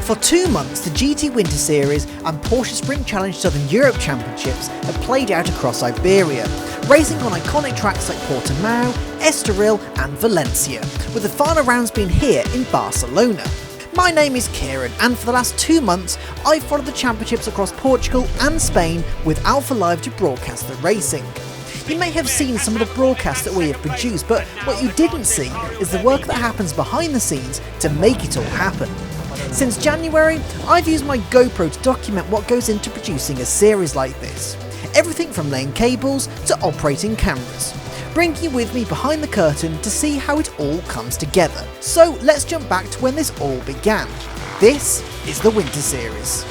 For 2 months, the GT Winter Series and Porsche Sprint Challenge Southern Europe Championships have played out across Iberia, racing on iconic tracks like Portimao, Estoril and Valencia, with the final rounds being here in Barcelona. My name is Kieran, and for the last 2 months I've followed the championships across Portugal and Spain with Alpha Live to broadcast the racing. You may have seen some of the broadcasts that we have produced, but what you didn't see is the work that happens behind the scenes to make it all happen. Since January, I've used my GoPro to document what goes into producing a series like this. Everything from laying cables to operating cameras, bringing you with me behind the curtain to see how it all comes together. So let's jump back to when this all began. This is the Winter Series.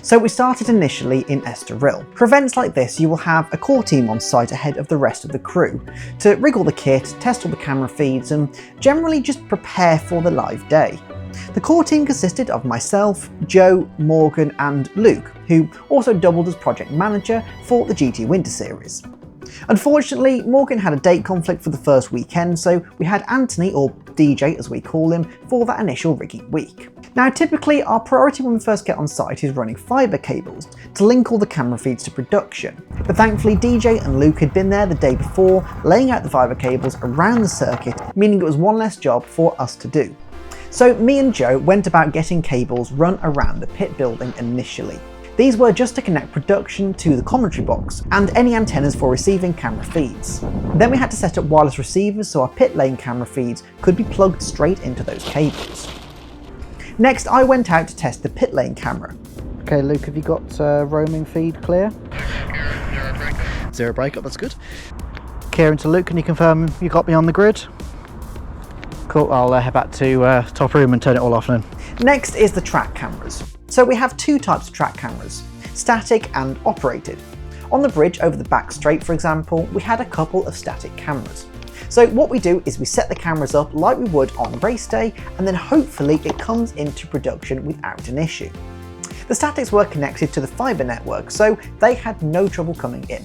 So we started initially in Estoril. For events like this, you will have a core team on site ahead of the rest of the crew to rig all the kit, test all the camera feeds and generally just prepare for the live day. The core team consisted of myself, Joe, Morgan and Luke, who also doubled as project manager for the GT Winter Series. Unfortunately, Morgan had a date conflict for the first weekend, so we had Anthony, or DJ as we call him, for that initial rigging week. Now typically our priority when we first get on site is running fibre cables to link all the camera feeds to production, but thankfully DJ and Luke had been there the day before laying out the fibre cables around the circuit, meaning it was one less job for us to do. So me and Joe went about getting cables run around the pit building initially. These were just to connect production to the commentary box and any antennas for receiving camera feeds. Then we had to set up wireless receivers so our pit lane camera feeds could be plugged straight into those cables. Next I went out to test the pit lane camera. Okay Luke, have you got roaming feed clear? Zero breakup, that's good. Kieran to Luke, can you confirm you got me on the grid? Cool, I'll head back to top room and turn it all off then. Next is the track cameras. So we have two types of track cameras, static and operated. On the bridge over the back straight, for example, we had a couple of static cameras. So what we do is we set the cameras up like we would on race day, and then hopefully it comes into production without an issue. The statics were connected to the fibre network, so they had no trouble coming in.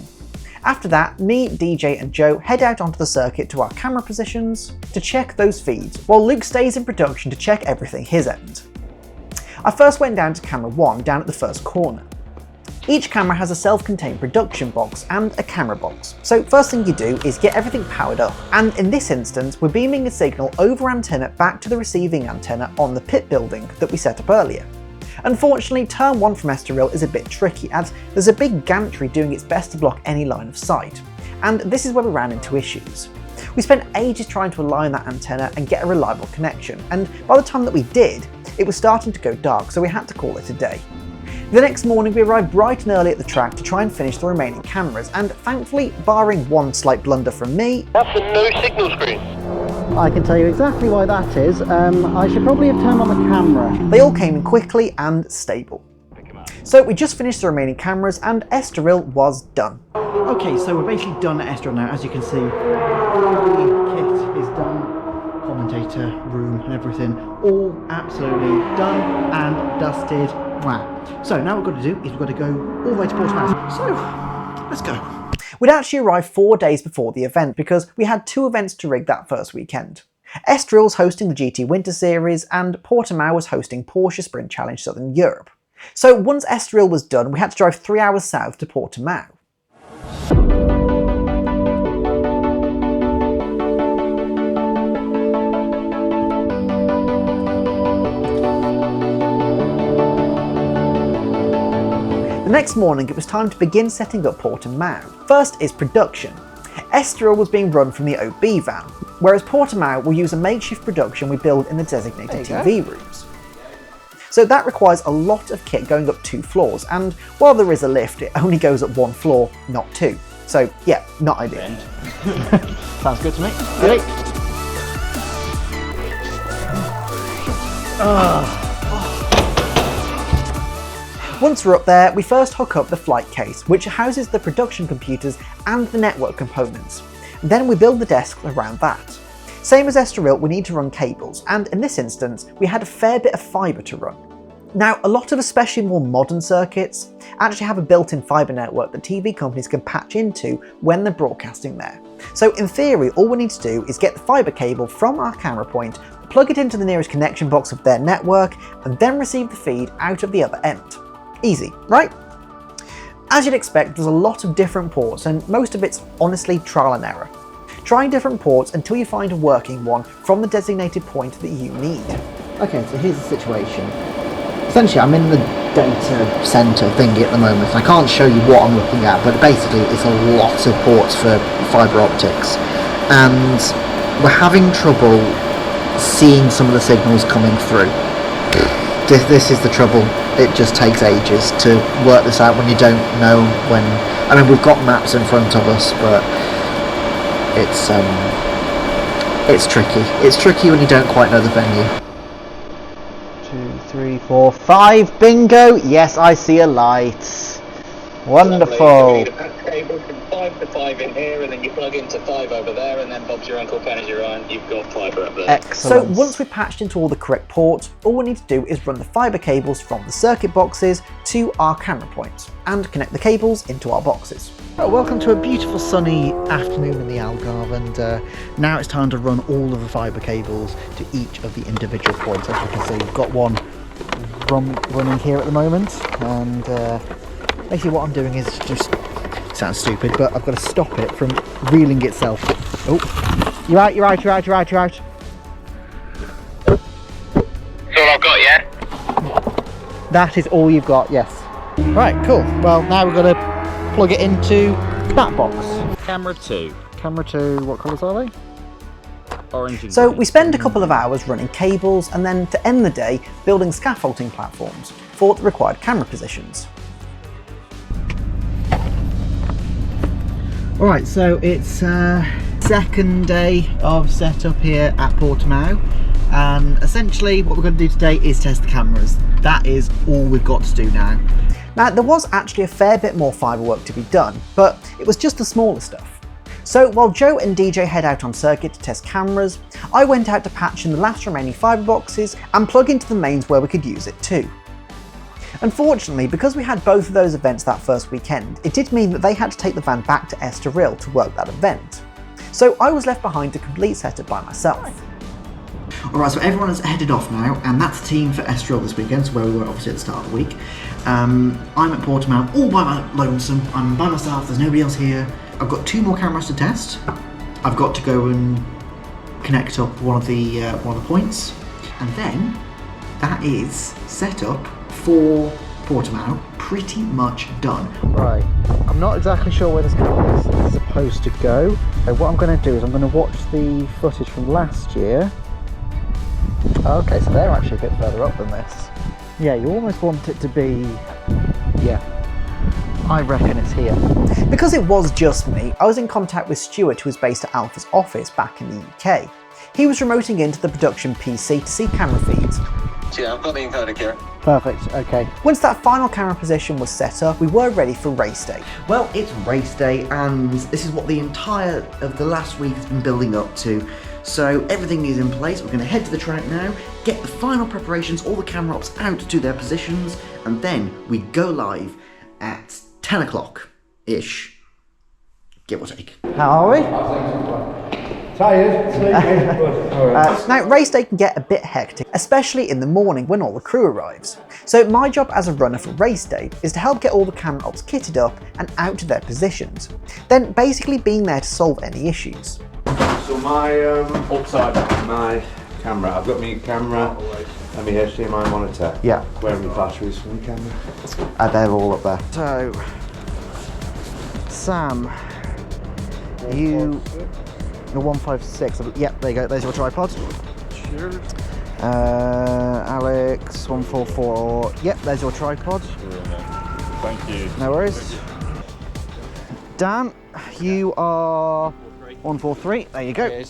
After that, me, DJ and Joe head out onto the circuit to our camera positions to check those feeds, while Luke stays in production to check everything his end. I first went down to camera 1 down at the first corner. Each camera has a self-contained production box and a camera box. So first thing you do is get everything powered up, and in this instance we're beaming a signal over antenna back to the receiving antenna on the pit building that we set up earlier. Unfortunately, turn 1 from Estoril is a bit tricky as there's a big gantry doing its best to block any line of sight, and this is where we ran into issues. We spent ages trying to align that antenna and get a reliable connection, and by the time that we did, it was starting to go dark, so we had to call it a day. The next morning we arrived bright and early at the track to try and finish the remaining cameras, and thankfully, barring one slight blunder from me... That's the no signal screen. I can tell you exactly why that is. I should probably have turned on the camera. They all came in quickly and stable. So we just finished the remaining cameras and Estoril was done. Okay, so we're basically done at Estoril now. As you can see, the kit is done. Commentator room and everything, all absolutely done and dusted. Wow. So now what we've got to do is we've got to go all the way to Portimao. So let's go. We'd actually arrived 4 days before the event because we had 2 events to rig that first weekend. Estoril was hosting the GT Winter Series and Portimao was hosting Porsche Sprint Challenge Southern Europe. So once Estoril was done, we had to drive 3 hours south to Portimao. The next morning it was time to begin setting up Portimao. First is production. Estoril was being run from the OB van, whereas Portimao will use a makeshift production we build in the designated TV rooms. So that requires a lot of kit going up 2 floors, and while there is a lift, it only goes up 1 floor, not 2. So yeah, not ideal. Sounds good to me. Ready? Once we're up there, we first hook up the flight case, which houses the production computers and the network components. Then we build the desks around that. Same as Estoril, we need to run cables, and in this instance, we had a fair bit of fibre to run. Now, a lot of especially more modern circuits actually have a built-in fibre network that TV companies can patch into when they're broadcasting there. So in theory, all we need to do is get the fibre cable from our camera point, plug it into the nearest connection box of their network, and then receive the feed out of the other end. Easy, right? As you'd expect, there's a lot of different ports, and most of it's honestly trial and error. Trying different ports until you find a working one from the designated point that you need. Okay, so here's the situation. Essentially, I'm in the data center thingy at the moment. I can't show you what I'm looking at, but basically it's a lot of ports for fibre optics. And we're having trouble seeing some of the signals coming through. This is the trouble. It just takes ages to work this out when you don't know when... I mean, we've got maps in front of us, but it's tricky. It's tricky when you don't quite know the venue. 2, 3, 4, 5. Bingo! Yes, I see a light. Wonderful. Lovely. You need a patch cable from 5 to 5 in here, and then you plug into 5 over there, and then Bob's your uncle, Penny's your aunt. You've got fibre up there. Excellent. So once we've patched into all the correct ports, all we need to do is run the fibre cables from the circuit boxes to our camera point and connect the cables into our boxes. Welcome to a beautiful sunny afternoon in the Algarve, and now it's time to run all of the fibre cables to each of the individual points. As you can see, we've got one running here at the moment, and basically what I'm doing is just, sounds stupid, but I've got to stop it from reeling itself. Oh, you're out. That's all I've got, yeah? That is all you've got, yes. Right, cool. Well, now we're going to plug it into that box. Camera 2. Camera 2, what colours are they? Orange and So green. we spend a couple of hours running cables and then to end the day building scaffolding platforms for the required camera positions. Alright, so it's second day of setup here at Portimao, and essentially what we're going to do today is test the cameras. That is all we've got to do now. Now, there was actually a fair bit more fibre work to be done, but it was just the smaller stuff. So while Joe and DJ head out on circuit to test cameras, I went out to patch in the last remaining fibre boxes and plug into the mains where we could use it too. Unfortunately, because we had both of those events that first weekend, it did mean that they had to take the van back to Estoril to work that event. So I was left behind to complete setup by myself. Alright, so everyone has headed off now, and that's the team for Estoril this weekend, so where we were obviously at the start of the week. I'm at Portimao all by my lonesome. I'm by myself, there's nobody else here. I've got 2 more cameras to test. I've got to go and connect up one of the points, and then that is set up for Portimao, pretty much done. Right, I'm not exactly sure where this camera is supposed to go. So what I'm going to do is I'm going to watch the footage from last year. Okay, so they're actually a bit further up than this. Yeah, you almost want it to be... yeah, I reckon it's here. Because it was just me, I was in contact with Stuart, who was based at Alpha's office back in the UK. He was remoting into the production PC to see camera feeds. Yeah, I've got the encoder, Kieran. Perfect, okay. Once that final camera position was set up, we were ready for race day. Well, it's race day, and this is what the entire of the last week has been building up to. So everything is in place. We're going to head to the track now, get the final preparations, all the camera ops out to their positions, and then we go live at 10 o'clock-ish, give or take. How are we? Tired, sleepy, but alright. Now, race day can get a bit hectic, especially in the morning when all the crew arrives. So my job as a runner for race day is to help get all the camera ops kitted up and out to their positions, then basically being there to solve any issues. So my my camera, I've got my camera and my HDMI monitor. Yeah. Where are my batteries for my camera? They're all up there. So, Sam, you... The 156, yep, there you go, there's your tripod. Cheers. Alex, 144, yep, there's your tripod. Thank you. No worries. Dan, you are 143, there you go.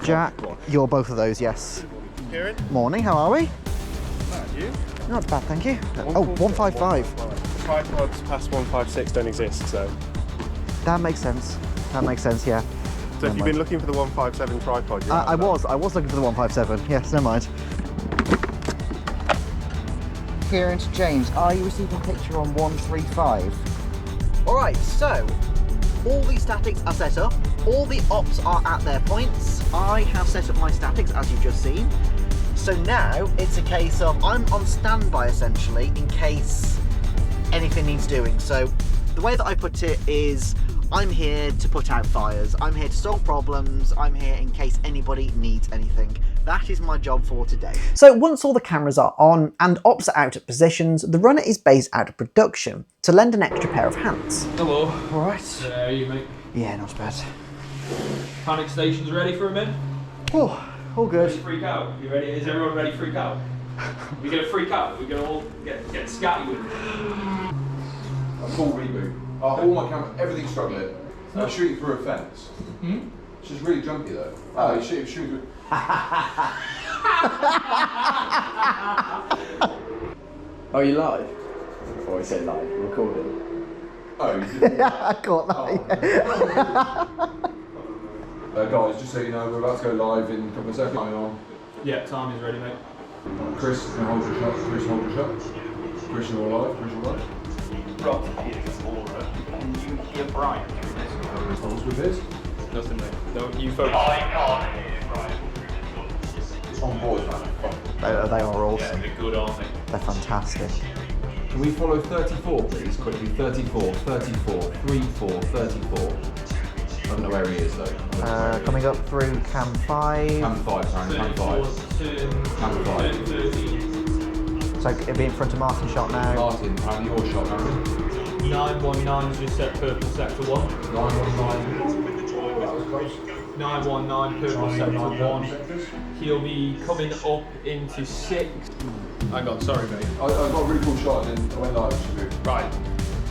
Jack, you're both of those, yes. Kieran? Morning, how are we? You? Not bad, thank you. Oh, 155. Tripods past 156 don't exist, so. That makes sense. That makes sense, yeah. So if you've been looking for the 157 tripod, you're I was looking for the 157. Yes, never mind. Kieran to James, are you receiving a picture on 135? Alright, so all the statics are set up, all the ops are at their points. I have set up my statics as you've just seen. So now it's a case of I'm on standby essentially in case anything needs doing. So the way that I put it is I'm here to put out fires, I'm here to solve problems, I'm here in case anybody needs anything. That is my job for today. So once all the cameras are on and ops are out at positions, the runner is based out of production to lend an extra pair of hands. Hello. All right. How are you, mate? Yeah, not bad. Panic station's ready for a minute? Oh, all good. Ready to freak out? You ready? Is everyone ready to freak out? We're gonna freak out. We're gonna all get scatty with it. A full reboot. All my cameras, everything's struggling. I'm shooting through a fence. It's just really jumpy though. Oh, you shooting through. Oh, you live? Or I say live, recording. Oh, you didn't. I caught that. Guys, just so you know, we're about to go live in a couple of seconds. On. Yeah, time is ready, mate. Chris, now hold your shot. Chris, hold your shot. Chris, you're alive. Chris, you're alive. Rob, here's Laura. Can you hear Brian through this? What's with this? Nothing, mate. Don't you focus. I can't hear Brian. It's on board, man. They are awesome. They're good, aren't they? They're fantastic. Can we follow 34, please, quickly? 34, 34, 34, 34. I don't know where he is, though. Coming up through cam 5. Cam 5, Karen, cam 5. Cam 5. So it'll be in front of Martin shot now. Martin, apparently your shot, Aaron. 919 is just set purple sector 1. 919. That was close. 919 purple sector 1. He'll be coming up into 6. Hang on, sorry, mate. I got a really cool shot and then I went live. Right.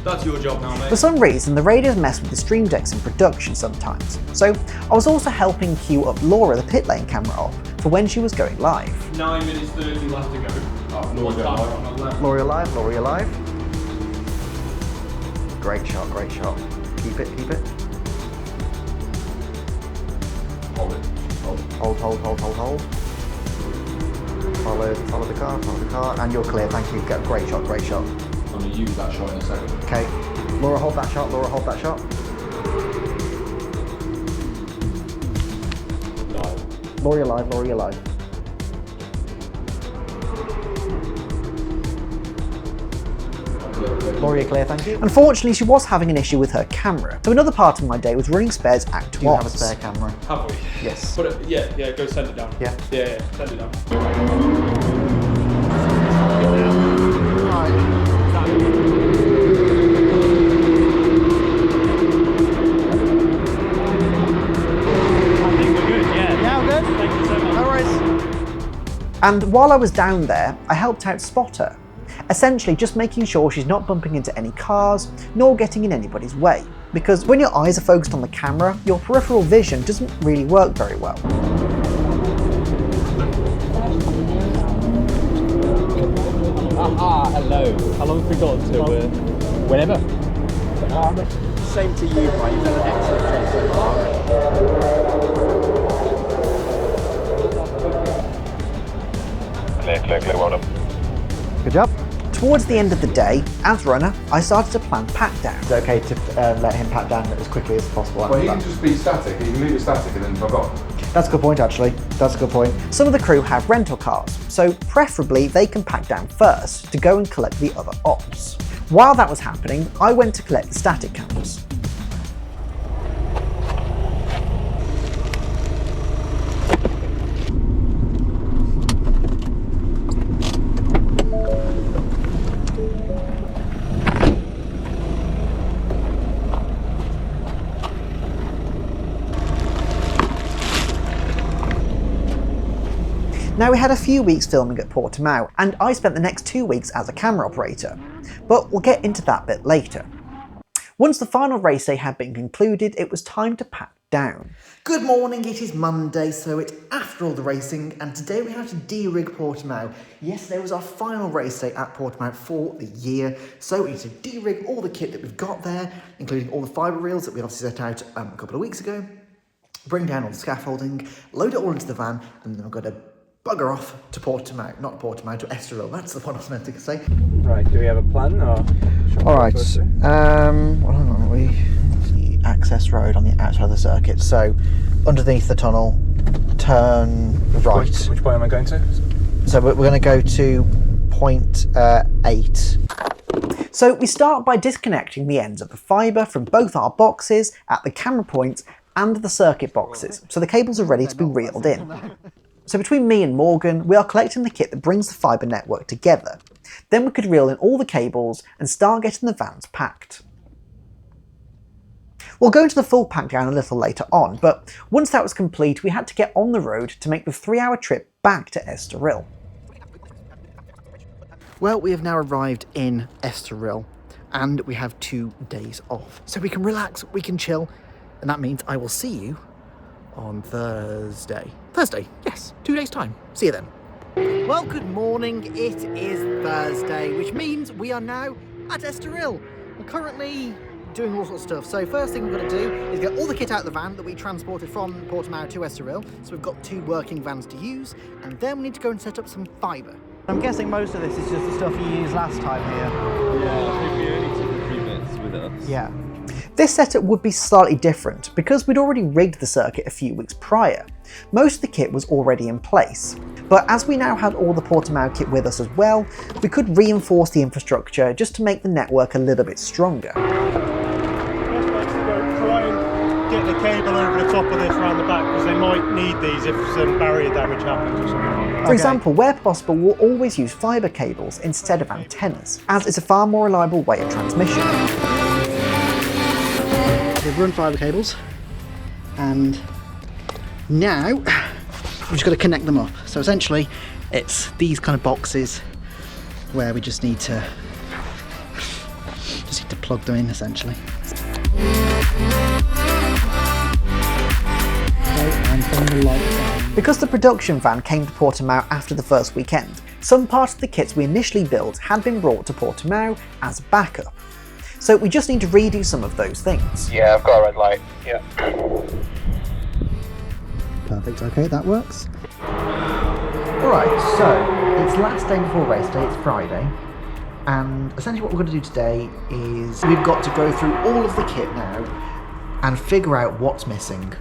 That's your job now, mate. For some reason, the radios mess with the stream decks in production sometimes. So I was also helping queue up Laura, the pit lane camera op, for when she was going live. 9 minutes 30 left to go. Laura's going live. On the left. Laura alive, Laura alive. Great shot, great shot. Keep it, keep it. Hold it. Hold, hold, hold, hold, hold. Follow the car, and you're clear, thank you. Great shot, great shot. I'm going to use that shot in a second. Okay, Laura hold that shot, Laura hold that shot. Laura alive, Laura alive. Laura clear, thank you. Unfortunately, she was having an issue with her camera, so another part of my day was running spares out to have a spare camera? Have we? Yes. Put it, yeah, go send it down. Yeah. Yeah, send it down. And while I was down there, I helped out spot her, essentially just making sure she's not bumping into any cars, nor getting in anybody's way. Because when your eyes are focused on the camera, your peripheral vision doesn't really work very well. Hello. How long have we got to whenever? Same to you, Brian. You've done an excellent job so far. Clear, well done. Good job. Towards the end of the day, as runner, I started to plan pack down. It's okay to let him pack down as quickly as possible. Well, he can just be static. He can leave it static and then fuck off. That's a good point, actually. That's a good point. Some of the crew have rental cars, so preferably they can pack down first to go and collect the other ops. While that was happening, I went to collect the static cameras. Now, we had a few weeks filming at Portimao, and I spent the next 2 weeks as a camera operator, but we'll get into that bit later. Once the final race day had been concluded, it was time to pack down. Good morning, it is Monday, so it's after all the racing, and today we have to de-rig Portimao. Yesterday was our final race day at Portimao for the year, so we need to de-rig all the kit that we've got there, including all the fibre reels that we obviously set out a couple of weeks ago, bring down all the scaffolding, load it all into the van, and then I've got to bugger off to Portimao, not Portimao, to Estoril. That's the one I was meant to say. Right, do we have a plan or? All right. Well, hang on. The access road on the outside of the circuit. So, underneath the tunnel, turn right. Which point am I going to? So we're going to go to point 8. So we start by disconnecting the ends of the fibre from both our boxes at the camera points and the circuit boxes, so the cables are ready to be reeled in. So between me and Morgan, we are collecting the kit that brings the fibre network together. Then we could reel in all the cables and start getting the vans packed. We'll go into the full pack down a little later on, but once that was complete, we had to get on the road to make the 3-hour trip back to Estoril. Well, we have now arrived in Estoril, and we have 2 days off. So we can relax, we can chill, and that means I will see you on Thursday. Thursday, yes, 2 days time. See you then. Well, good morning. It is Thursday, which means we are now at Estoril. We're currently doing all sorts of stuff. So first thing we've got to do is get all the kit out of the van that we transported from Portimao to Estoril. So we've got 2 working vans to use, and then we need to go and set up some fibre. I'm guessing most of this is just the stuff you used last time here. Yeah, I think we only took a few bits with us. Yeah. This setup would be slightly different because we'd already rigged the circuit a few weeks prior. Most of the kit was already in place, but as we now had all the Portimao kit with us as well, we could reinforce the infrastructure just to make the network a little bit stronger. Try and get the cable over the top of this around the back, because they might need these if some barrier damage happens or something like that. For example, where possible, we'll always use fibre cables instead of antennas, as it's a far more reliable way of transmission. We've run fibre cables, and now we've just got to connect them up. So essentially, it's these kind of boxes where we just need to plug them in, essentially. Because the production van came to Portimao after the first weekend, some parts of the kits we initially built had been brought to Portimao as backup. So we just need to redo some of those things. Yeah, I've got a red light. Yeah. Perfect, okay, that works. Alright, so it's last day before race day, it's Friday, and essentially what we're going to do today is we've got to go through all of the kit now and figure out what's missing,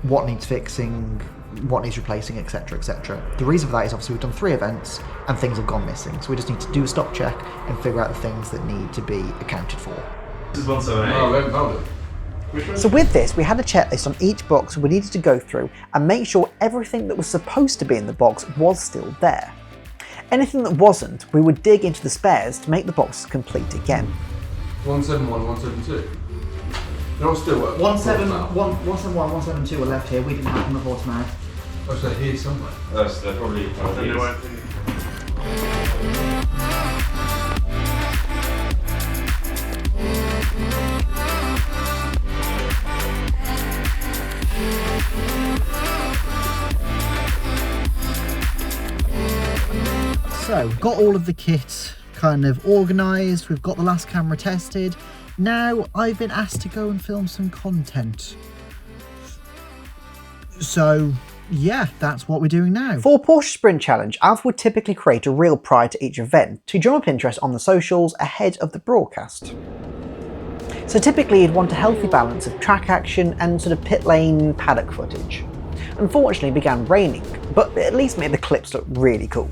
what needs fixing, what needs replacing, etc, etc. The reason for that is obviously we've done 3 events and things have gone missing, so we just need to do a stop check and figure out the things that need to be accounted for. This is 178. No, we haven't found it. So with this, we had a checklist on each box we needed to go through and make sure everything that was supposed to be in the box was still there. Anything that wasn't, we would dig into the spares to make the box complete again. 171, 172. They're all still working. 171, 172 are left here. We didn't have them at Portimao. Oh, so they're here somewhere. So they're probably So, got all of the kit kind of organised, we've got the last camera tested. Now, I've been asked to go and film some content. So, yeah, that's what we're doing now. For Porsche Sprint Challenge, Alf would typically create a reel prior to each event to drum up interest on the socials ahead of the broadcast. So typically you'd want a healthy balance of track action and sort of pit lane paddock footage. Unfortunately it began raining, but it at least made the clips look really cool.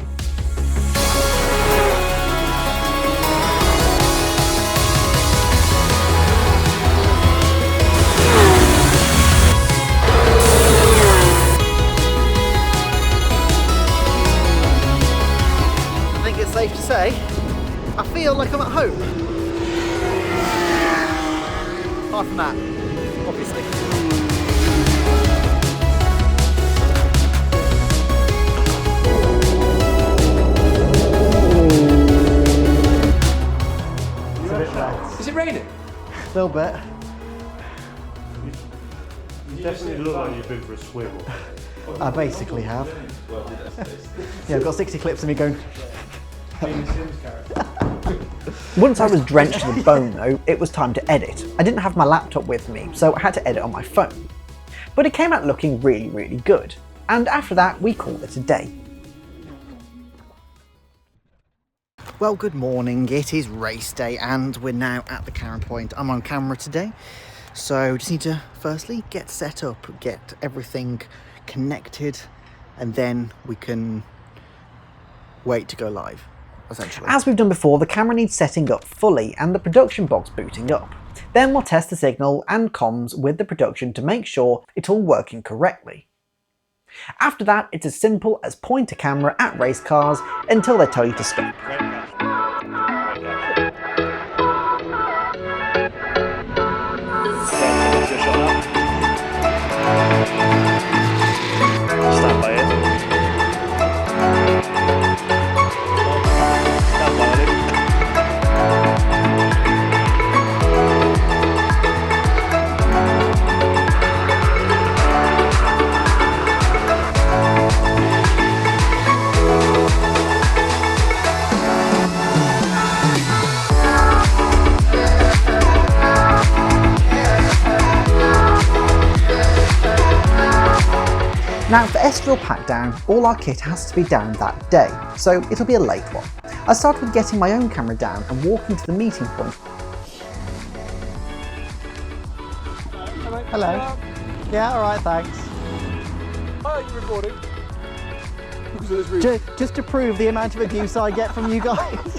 Safe to say, I feel like I'm at home. Apart from that, obviously. It's a bit wet. Is it raining? A little bit. You definitely look like you've been for a swim. I basically have. Yeah, I've got 60 clips of me going. Once I was drenched to the bone though, it was time to edit. I didn't have my laptop with me, so I had to edit on my phone. But it came out looking really, really good. And after that, we called it a day. Well, good morning. It is race day and we're now at the camera point. I'm on camera today, so just need to firstly get set up, get everything connected, and then we can wait to go live, essentially. As we've done before, the camera needs setting up fully and the production box booting up. Then we'll test the signal and comms with the production to make sure it's all working correctly. After that, it's as simple as point a camera at race cars until they tell you to stop. Stand by it. Stand by it. Now for Estoril packdown, all our kit has to be down that day, so it'll be a late one. I started with getting my own camera down and walking to the meeting point. Hello. Yeah, alright, thanks. Are you recording? Just to prove the amount of abuse I get from you guys.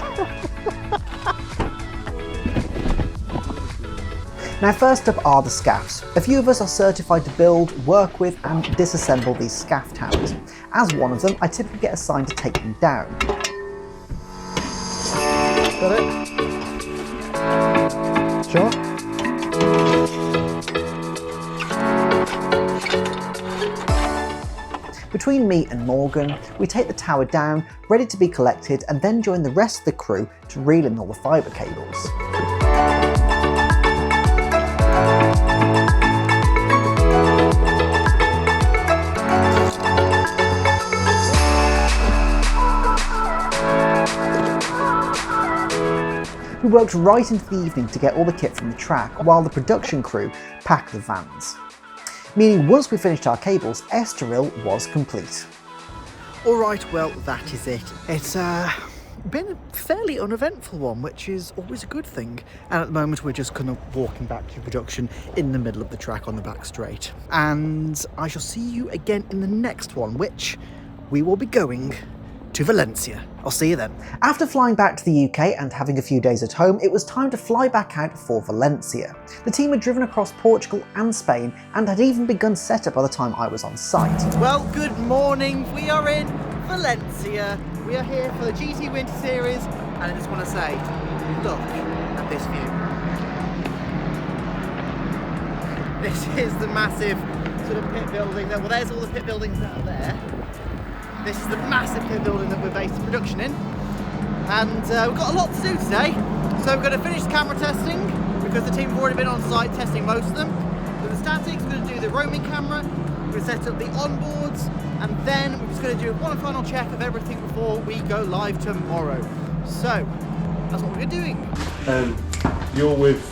Now first up are the scaffs. A few of us are certified to build, work with and disassemble these scaff towers. As one of them, I typically get assigned to take them down. Got it? Sure. Between me and Morgan, we take the tower down, ready to be collected, and then join the rest of the crew to reel in all the fibre cables. We worked right into the evening to get all the kit from the track, while the production crew packed the vans. Meaning once we finished our cables, Estoril was complete. Alright, well that is it. It's been a fairly uneventful one, which is always a good thing. And at the moment we're just kind of walking back to production in the middle of the track on the back straight. And I shall see you again in the next one, which we will be going to Valencia. I'll see you then. After flying back to the UK and having a few days at home, it was time to fly back out for Valencia. The team had driven across Portugal and Spain and had even begun setup by the time I was on site. Well, good morning. We are in Valencia. We are here for the GT Winter Series, and I just want to say, look at this view. This is the massive sort of pit building. Well, there's all the pit buildings out there. This is the massive pit building that we're based production in, and we've got a lot to do today. So we're going to finish camera testing because the team have already been on site testing most of them. With the statics, we're going to do the roaming camera, we're going to set up the onboards, and then we're just going to do one final check of everything before we go live tomorrow. So that's what we're doing. You're with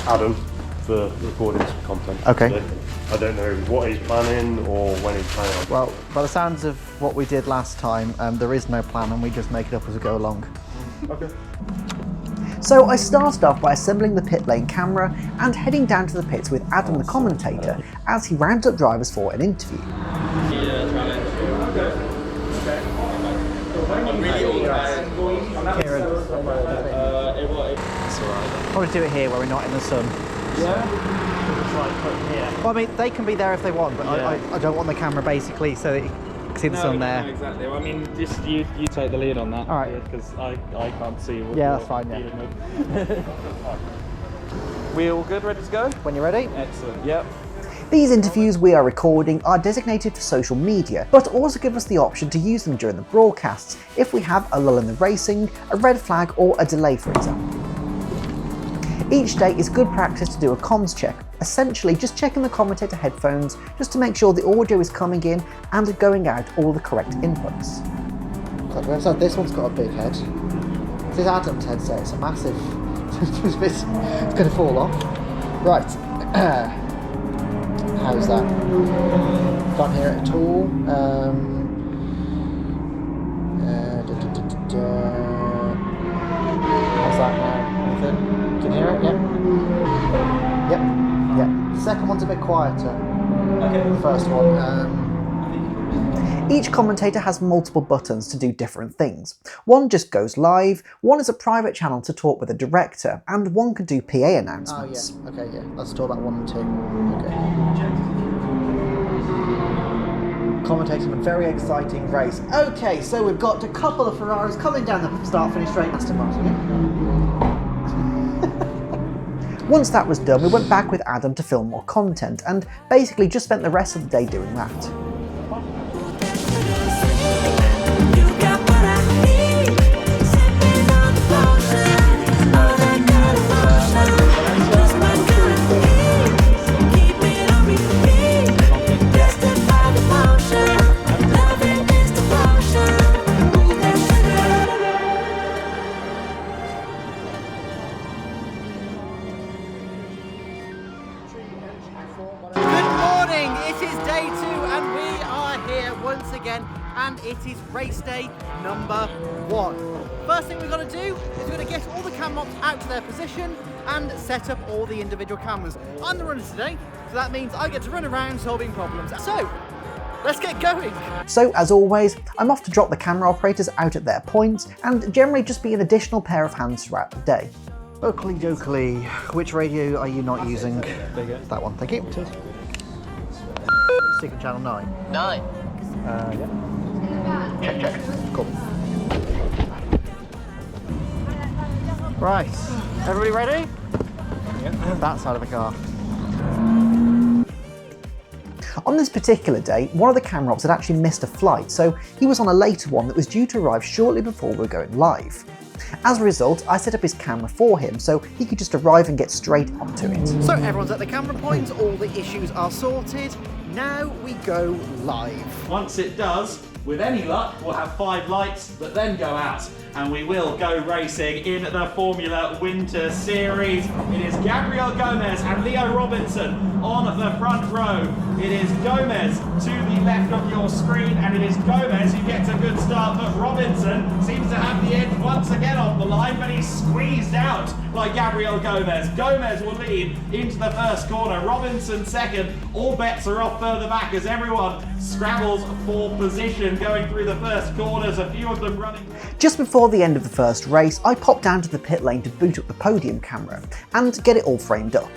Adam for recording some content. Okay. Today. I don't know what he's planning or when he's planning on. Well, by the sounds of what we did last time, there is no plan and we just make it up as we go along. Okay. So I started off by assembling the pit lane camera and heading down to the pits with Adam the commentator as he rounds up drivers for an interview. Probably do it here where we're not in the sun. Yeah? Well, I mean, they can be there if they want, but I don't want the camera basically so that you can see the sun there. No, exactly. Well, I mean, just you take the lead on that. All right. Because I can't see what Yeah, you're that's fine, yeah. dealing with. We all good, ready to go? When you're ready. Excellent, yep. These interviews we are recording are designated for social media, but also give us the option to use them during the broadcasts if we have a lull in the racing, a red flag or a delay, for example. Each day is good practice to do a comms check, essentially just checking the commentator headphones just to make sure the audio is coming in and going out all the correct inputs. So this one's got a big head. This is Adam's headset, it's a massive, it's going to fall off. Right, how's that? Can't hear it at all. Yep, yeah. Second one's a bit quieter. Okay. The first one. Each commentator has multiple buttons to do different things. One just goes live, one is a private channel to talk with a director, and one can do PA announcements. Oh yeah, okay, yeah. Let's talk about 1 and 2. Okay. Commentating a very exciting race. Okay, so we've got a couple of Ferraris coming down the start-finish straight. Aston Martin, yeah? Once that was done, we went back with Adam to film more content, and basically just spent the rest of the day doing that. And it is race day number 1. First thing we're going to do is we're going to get all the cam mops out to their position and set up all the individual cameras. I'm the runner today, so that means I get to run around solving problems. So, let's get going. So, as always, I'm off to drop the camera operators out at their points and generally just be an additional pair of hands throughout the day. Oakley dokley, which radio are you not using? That one, thank you. Secret channel 9. 9. Yeah. Check. Cool. Right. Everybody ready? Yeah. That side of the car. On this particular day, one of the camera ops had actually missed a flight, so he was on a later one that was due to arrive shortly before we were going live. As a result, I set up his camera for him so he could just arrive and get straight onto it. So everyone's at the camera points, all the issues are sorted. Now we go live. Once it does, with any luck, we'll have 5 lights that then go out and we will go racing in the Formula Winter Series. It is Gabriel Gomez and Leo Robinson on the front row. It is Gomez to the left of your screen, and it is Gomez who gets a good start, but Robinson seems to have the edge once again off the line, but he's squeezed out by Gabriel Gomez. Gomez will lead into the first corner, Robinson second. All bets are off further back as everyone scrambles for position going through the first corners, a few of them running. Just before the end of the first race, I popped down to the pit lane to boot up the podium camera and get it all framed up.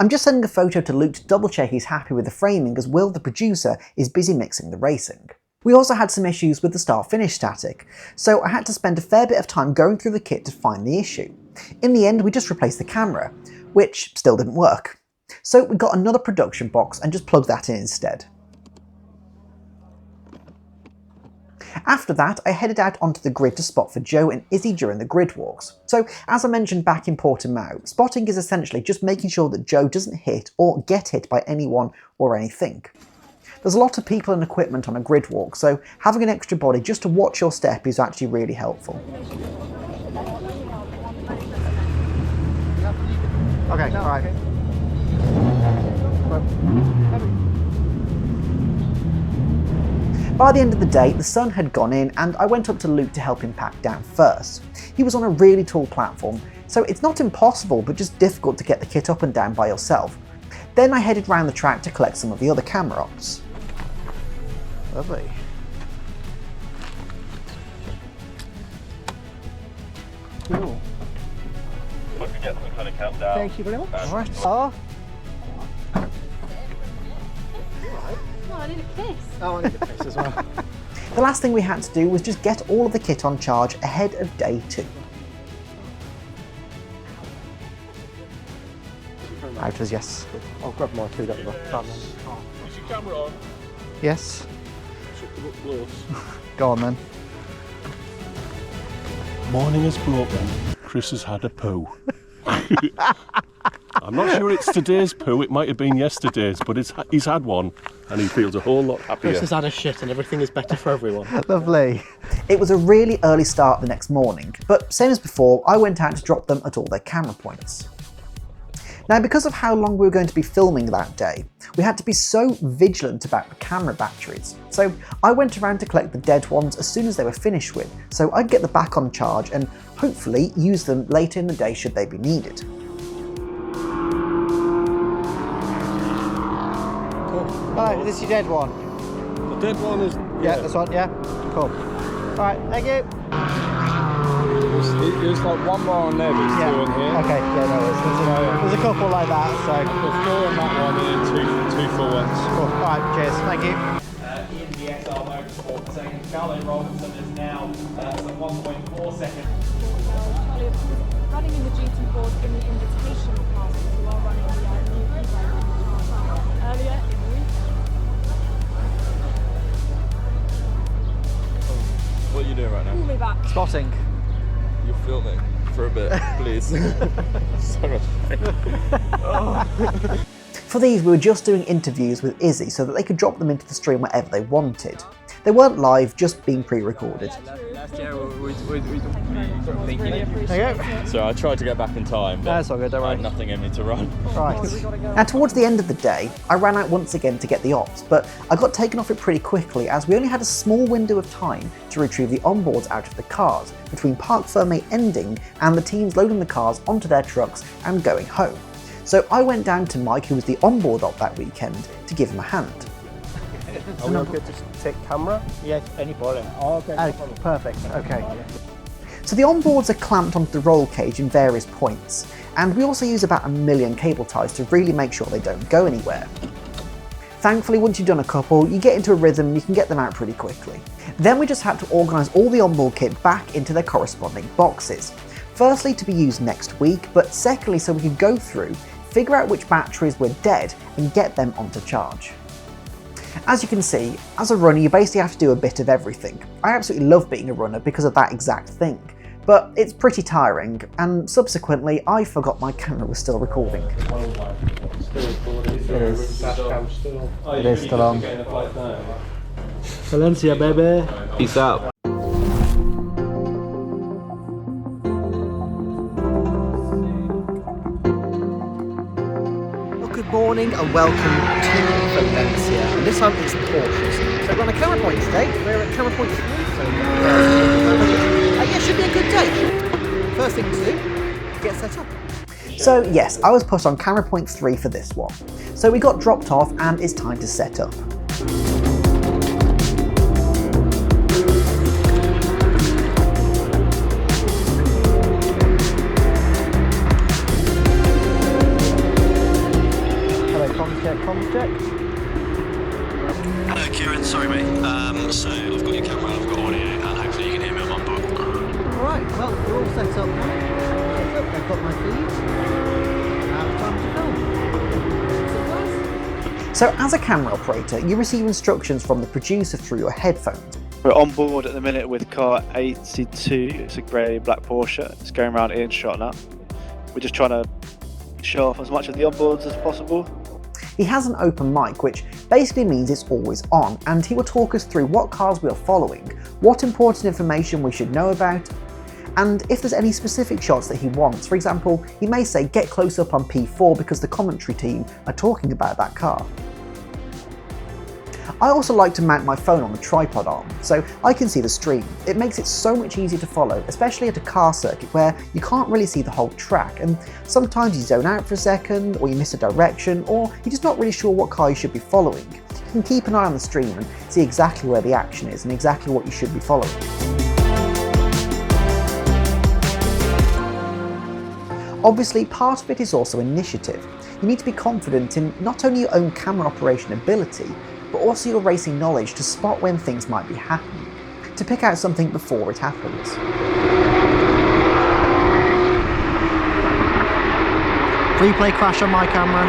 I'm just sending a photo to Luke to double check he's happy with the framing, as Will, the producer, is busy mixing the racing. We also had some issues with the start-finish static, so I had to spend a fair bit of time going through the kit to find the issue. In the end, we just replaced the camera, which still didn't work. So we got another production box and just plugged that in instead. After that, I headed out onto the grid to spot for Joe and Izzy during the grid walks. So, as I mentioned back in Portimao, spotting is essentially just making sure that Joe doesn't hit or get hit by anyone or anything. There's a lot of people and equipment on a grid walk, so having an extra body just to watch your step is actually really helpful. Okay, alright. By the end of the day, the sun had gone in and I went up to Luke to help him pack down first. He was on a really tall platform, so it's not impossible but just difficult to get the kit up and down by yourself. Then I headed round the track to collect some of the other camera ops. Lovely. Cool. Hope you get some kind of countdown. Thank you very much. Alright. Oh. No, I need a kiss. Oh, I need a kiss as well. The last thing we had to do was just get all of the kit on charge ahead of day 2. Outers, yes. I'll grab my food up the back. Is your camera on? Yes. Should come up close. Go on then. Morning is broken. Chris has had a poo. I'm not sure it's today's poo, it might have been yesterday's, but he's had one and he feels a whole lot happier. Chris has had a shit and everything is better for everyone. Lovely. It was a really early start the next morning, but same as before, I went out to drop them at all their camera points. Now, because of how long we were going to be filming that day, we had to be so vigilant about the camera batteries. So I went around to collect the dead ones as soon as they were finished with, so I'd get them back on charge and hopefully use them later in the day should they be needed. Cool. Alright, this is your dead one. The dead one is... Yeah, this one, yeah? Cool. Alright, thank you. There's like one more on there, but it's two in here. Okay, yeah, no worries. There's a couple like that, so... There's 4 on that one and then two full ones. Cool. Alright, cheers, thank you. In the SR Motorsport second, Charlie Robinson is now some 1.4 seconds. Charlie, of course, running in the GT board in the invitational classes, you are running the new e-bike earlier in the week. What are you doing right now? Pull me back. Spotting. You're filming for a bit, please. So much pain. For these, we were just doing interviews with Izzy so that they could drop them into the stream wherever they wanted. They weren't live, just being pre-recorded. Last year we thinking it. There you go. So I tried to get back in time, but That's all good, don't I worry. had nothing in me to run. Right. Now, towards the end of the day, I ran out once again to get the ops, but I got taken off it pretty quickly as we only had a small window of time to retrieve the onboards out of the cars between Parc Fermé ending and the teams loading the cars onto their trucks and going home. So I went down to Mike, who was the onboard op that weekend, to give him a hand. Are we okay to take camera? Yes, any problem. Oh, okay. Perfect, okay. So the onboards are clamped onto the roll cage in various points, and we also use about 1 million cable ties to really make sure they don't go anywhere. Thankfully, once you've done a couple, you get into a rhythm and you can get them out pretty quickly. Then we just had to organise all the onboard kit back into their corresponding boxes. Firstly, to be used next week, but secondly, so we could go through, figure out which batteries were dead and get them onto charge. As you can see, as a runner you basically have to do a bit of everything. I absolutely love being a runner because of that exact thing, but it's pretty tiring, and subsequently I forgot my camera was still recording. It is still on. Valencia, baby. Peace out. Good morning and welcome to Valencia. And this time it's the Porsches. So we're on a camera point today. We're at camera point 3. So yeah, should be a good day. First thing to do, get set up. So yes, I was put on camera point 3 for this one. So we got dropped off and it's time to set up. Comms check. Hello Kieran, sorry mate. So I've got your camera, I've got audio, and hopefully you can hear me on my book. Alright, well we're all set up now. I've got my feeds. Now it's time to film. So as a camera operator, you receive instructions from the producer through your headphones. We're on board at the minute with car 82. It's a grey black Porsche. It's going around in shot now. We're just trying to show off as much of the onboards as possible. He has an open mic, which basically means it's always on, and he will talk us through what cars we are following, what important information we should know about, and if there's any specific shots that he wants. For example, he may say get close up on P4 because the commentary team are talking about that car. I also like to mount my phone on the tripod arm, so I can see the stream. It makes it so much easier to follow, especially at a car circuit where you can't really see the whole track, and sometimes you zone out for a second, or you miss a direction, or you're just not really sure what car you should be following. You can keep an eye on the stream and see exactly where the action is and exactly what you should be following. Obviously, part of it is also initiative. You need to be confident in not only your own camera operation ability, but also your racing knowledge to spot when things might be happening, to pick out something before it happens. Replay crash on my camera.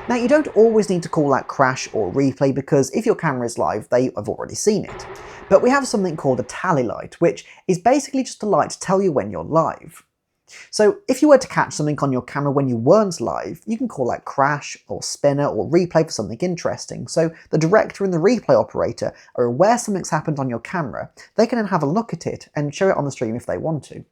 Now you don't always need to call out crash or replay because if your camera is live, they have already seen it. But we have something called a tally light, which is basically just a light to tell you when you're live. So if you were to catch something on your camera when you weren't live, you can call out crash or spinner or replay for something interesting. So the director and the replay operator are aware something's happened on your camera. They can then have a look at it and show it on the stream if they want to.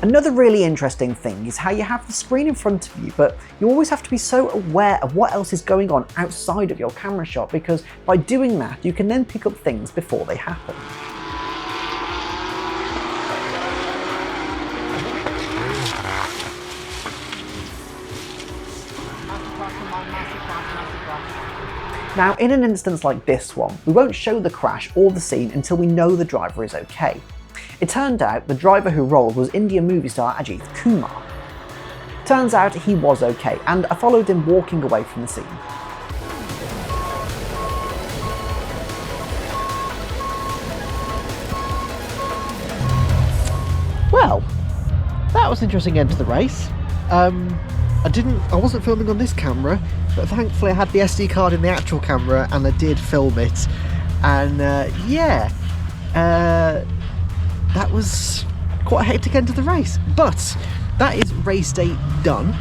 Another really interesting thing is how you have the screen in front of you, but you always have to be so aware of what else is going on outside of your camera shot, because by doing that you can then pick up things before they happen. Now, in an instance like this one, we won't show the crash or the scene until we know the driver is okay. It turned out the driver who rolled was India movie star Ajit Kumar. Turns out he was okay, and I followed him walking away from the scene. Well, that was an interesting end to the race. I wasn't filming on this camera, but thankfully I had the SD card in the actual camera and I did film it. And that was quite a hectic end to the race. But that is race day done.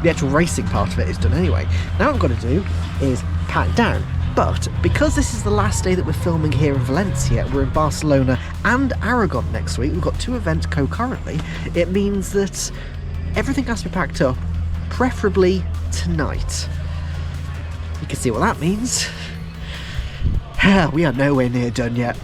The actual racing part of it is done anyway. Now what I've got to do is pack down. But because this is the last day that we're filming here in Valencia, we're in Barcelona and Aragon next week, we've got 2 events concurrently, it means that everything has to be packed up, preferably tonight. You can see what that means. We are nowhere near done yet.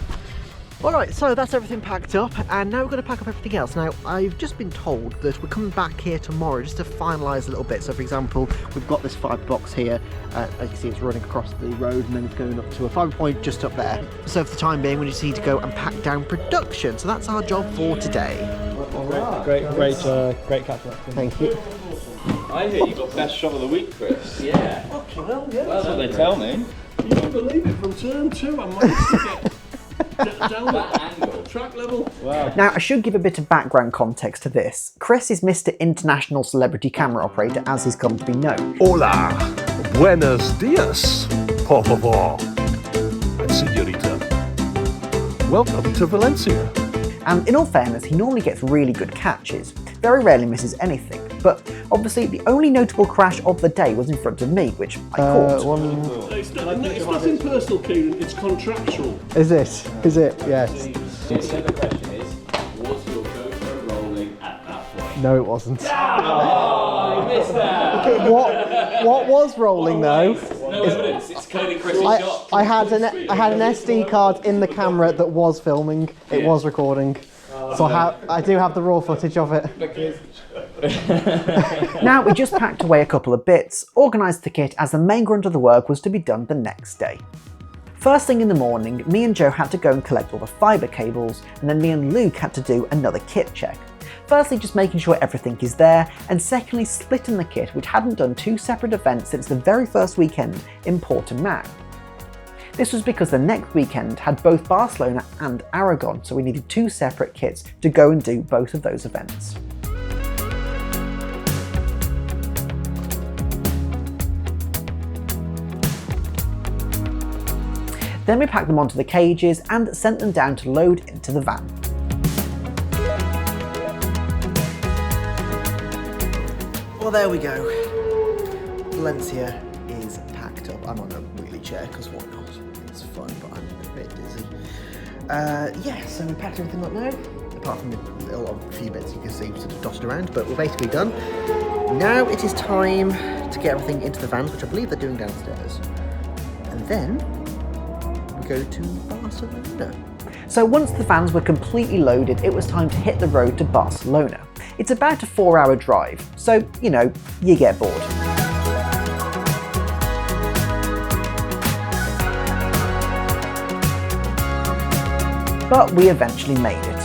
Alright, so that's everything packed up, and now we're going to pack up everything else. Now, I've just been told that we're coming back here tomorrow just to finalise a little bit. So, for example, we've got this fibre box here. As you can see, it's running across the road, and then it's going up to a fibre point just up there. So, for the time being, we just need to go and pack down production. So, that's our job for today. Great catch up. Thank you. I hear you got best shot of the week, Chris. Yeah. Okay, well, yeah. That's what they tell me. You don't believe it, from turn 2 I managed to get down that angle. Track level. Wow. Now, I should give a bit of background context to this. Chris is Mr. International Celebrity Camera Operator, as he's come to be known. Hola, buenos dias, por favor, señorita. Welcome to Valencia. And in all fairness, he normally gets really good catches. Very rarely misses anything. But obviously, the only notable crash of the day was in front of me, which I caught. It's nothing personal, Kieran, it's contractual. Is it? Is it? Yes. The question is, was your GoPro rolling at that point? No, it wasn't. Oh, you missed that! What was rolling though? No evidence, it's clearly Chris's shot. I had an SD card in the camera that was filming. It was recording. So I do have the raw footage of it. Now, we just packed away a couple of bits, organised the kit as the main grunt of the work was to be done the next day. First thing in the morning, me and Joe had to go and collect all the fibre cables, and then me and Luke had to do another kit check. Firstly, just making sure everything is there, and secondly, splitting the kit, which hadn't done 2 separate events since the very first weekend in Portimao. This was because the next weekend had both Barcelona and Aragon, so we needed 2 separate kits to go and do both of those events. Then we packed them onto the cages and sent them down to load into the van. Well, there we go. Valencia is packed up. I'm on a wheelie chair because why not? It's fun, but I'm a bit dizzy. Yeah, so we packed everything up now. Apart from a few bits you can see sort of dotted around, but we're basically done. Now it is time to get everything into the vans, which I believe they're doing downstairs. And then go to Barcelona. So once the vans were completely loaded, it was time to hit the road to Barcelona. It's about a 4-hour drive, so, you know, you get bored. But we eventually made it.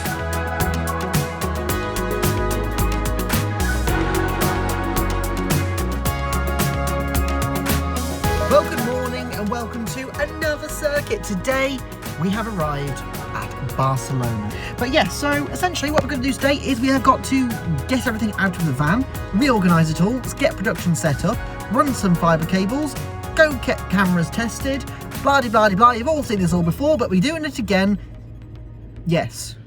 Well, good morning and welcome to another circuit. Today we have arrived at Barcelona. But yeah, so essentially what we're going to do today is we have got to get everything out of the van, reorganise it all, let's get production set up, run some fibre cables, go get cameras tested, blah de blah de blah. You've all seen this all before, but we're doing it again. Yes.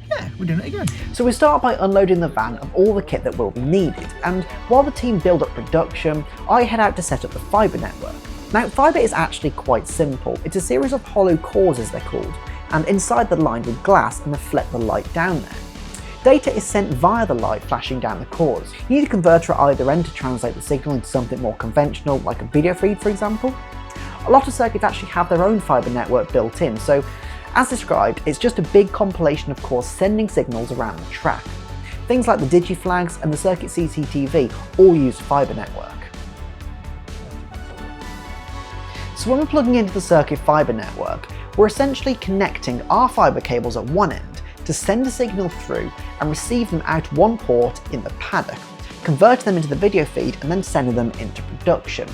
Yeah, we're doing it again. So we start by unloading the van of all the kit that will be needed, and while the team build up production, I head out to set up the fibre network. Now, fibre is actually quite simple. It's a series of hollow cores, as they're called, and inside they're lined with glass and reflect the light down there. Data is sent via the light flashing down the cores. You need a converter at either end to translate the signal into something more conventional, like a video feed for example. A lot of circuits actually have their own fibre network built in, so as described, it's just a big compilation of cores sending signals around the track. Things like the digiflags and the circuit CCTV all use a fibre network. So when we're plugging into the circuit fibre network, we're essentially connecting our fibre cables at one end to send a signal through and receive them out one port in the paddock, convert them into the video feed and then sending them into production.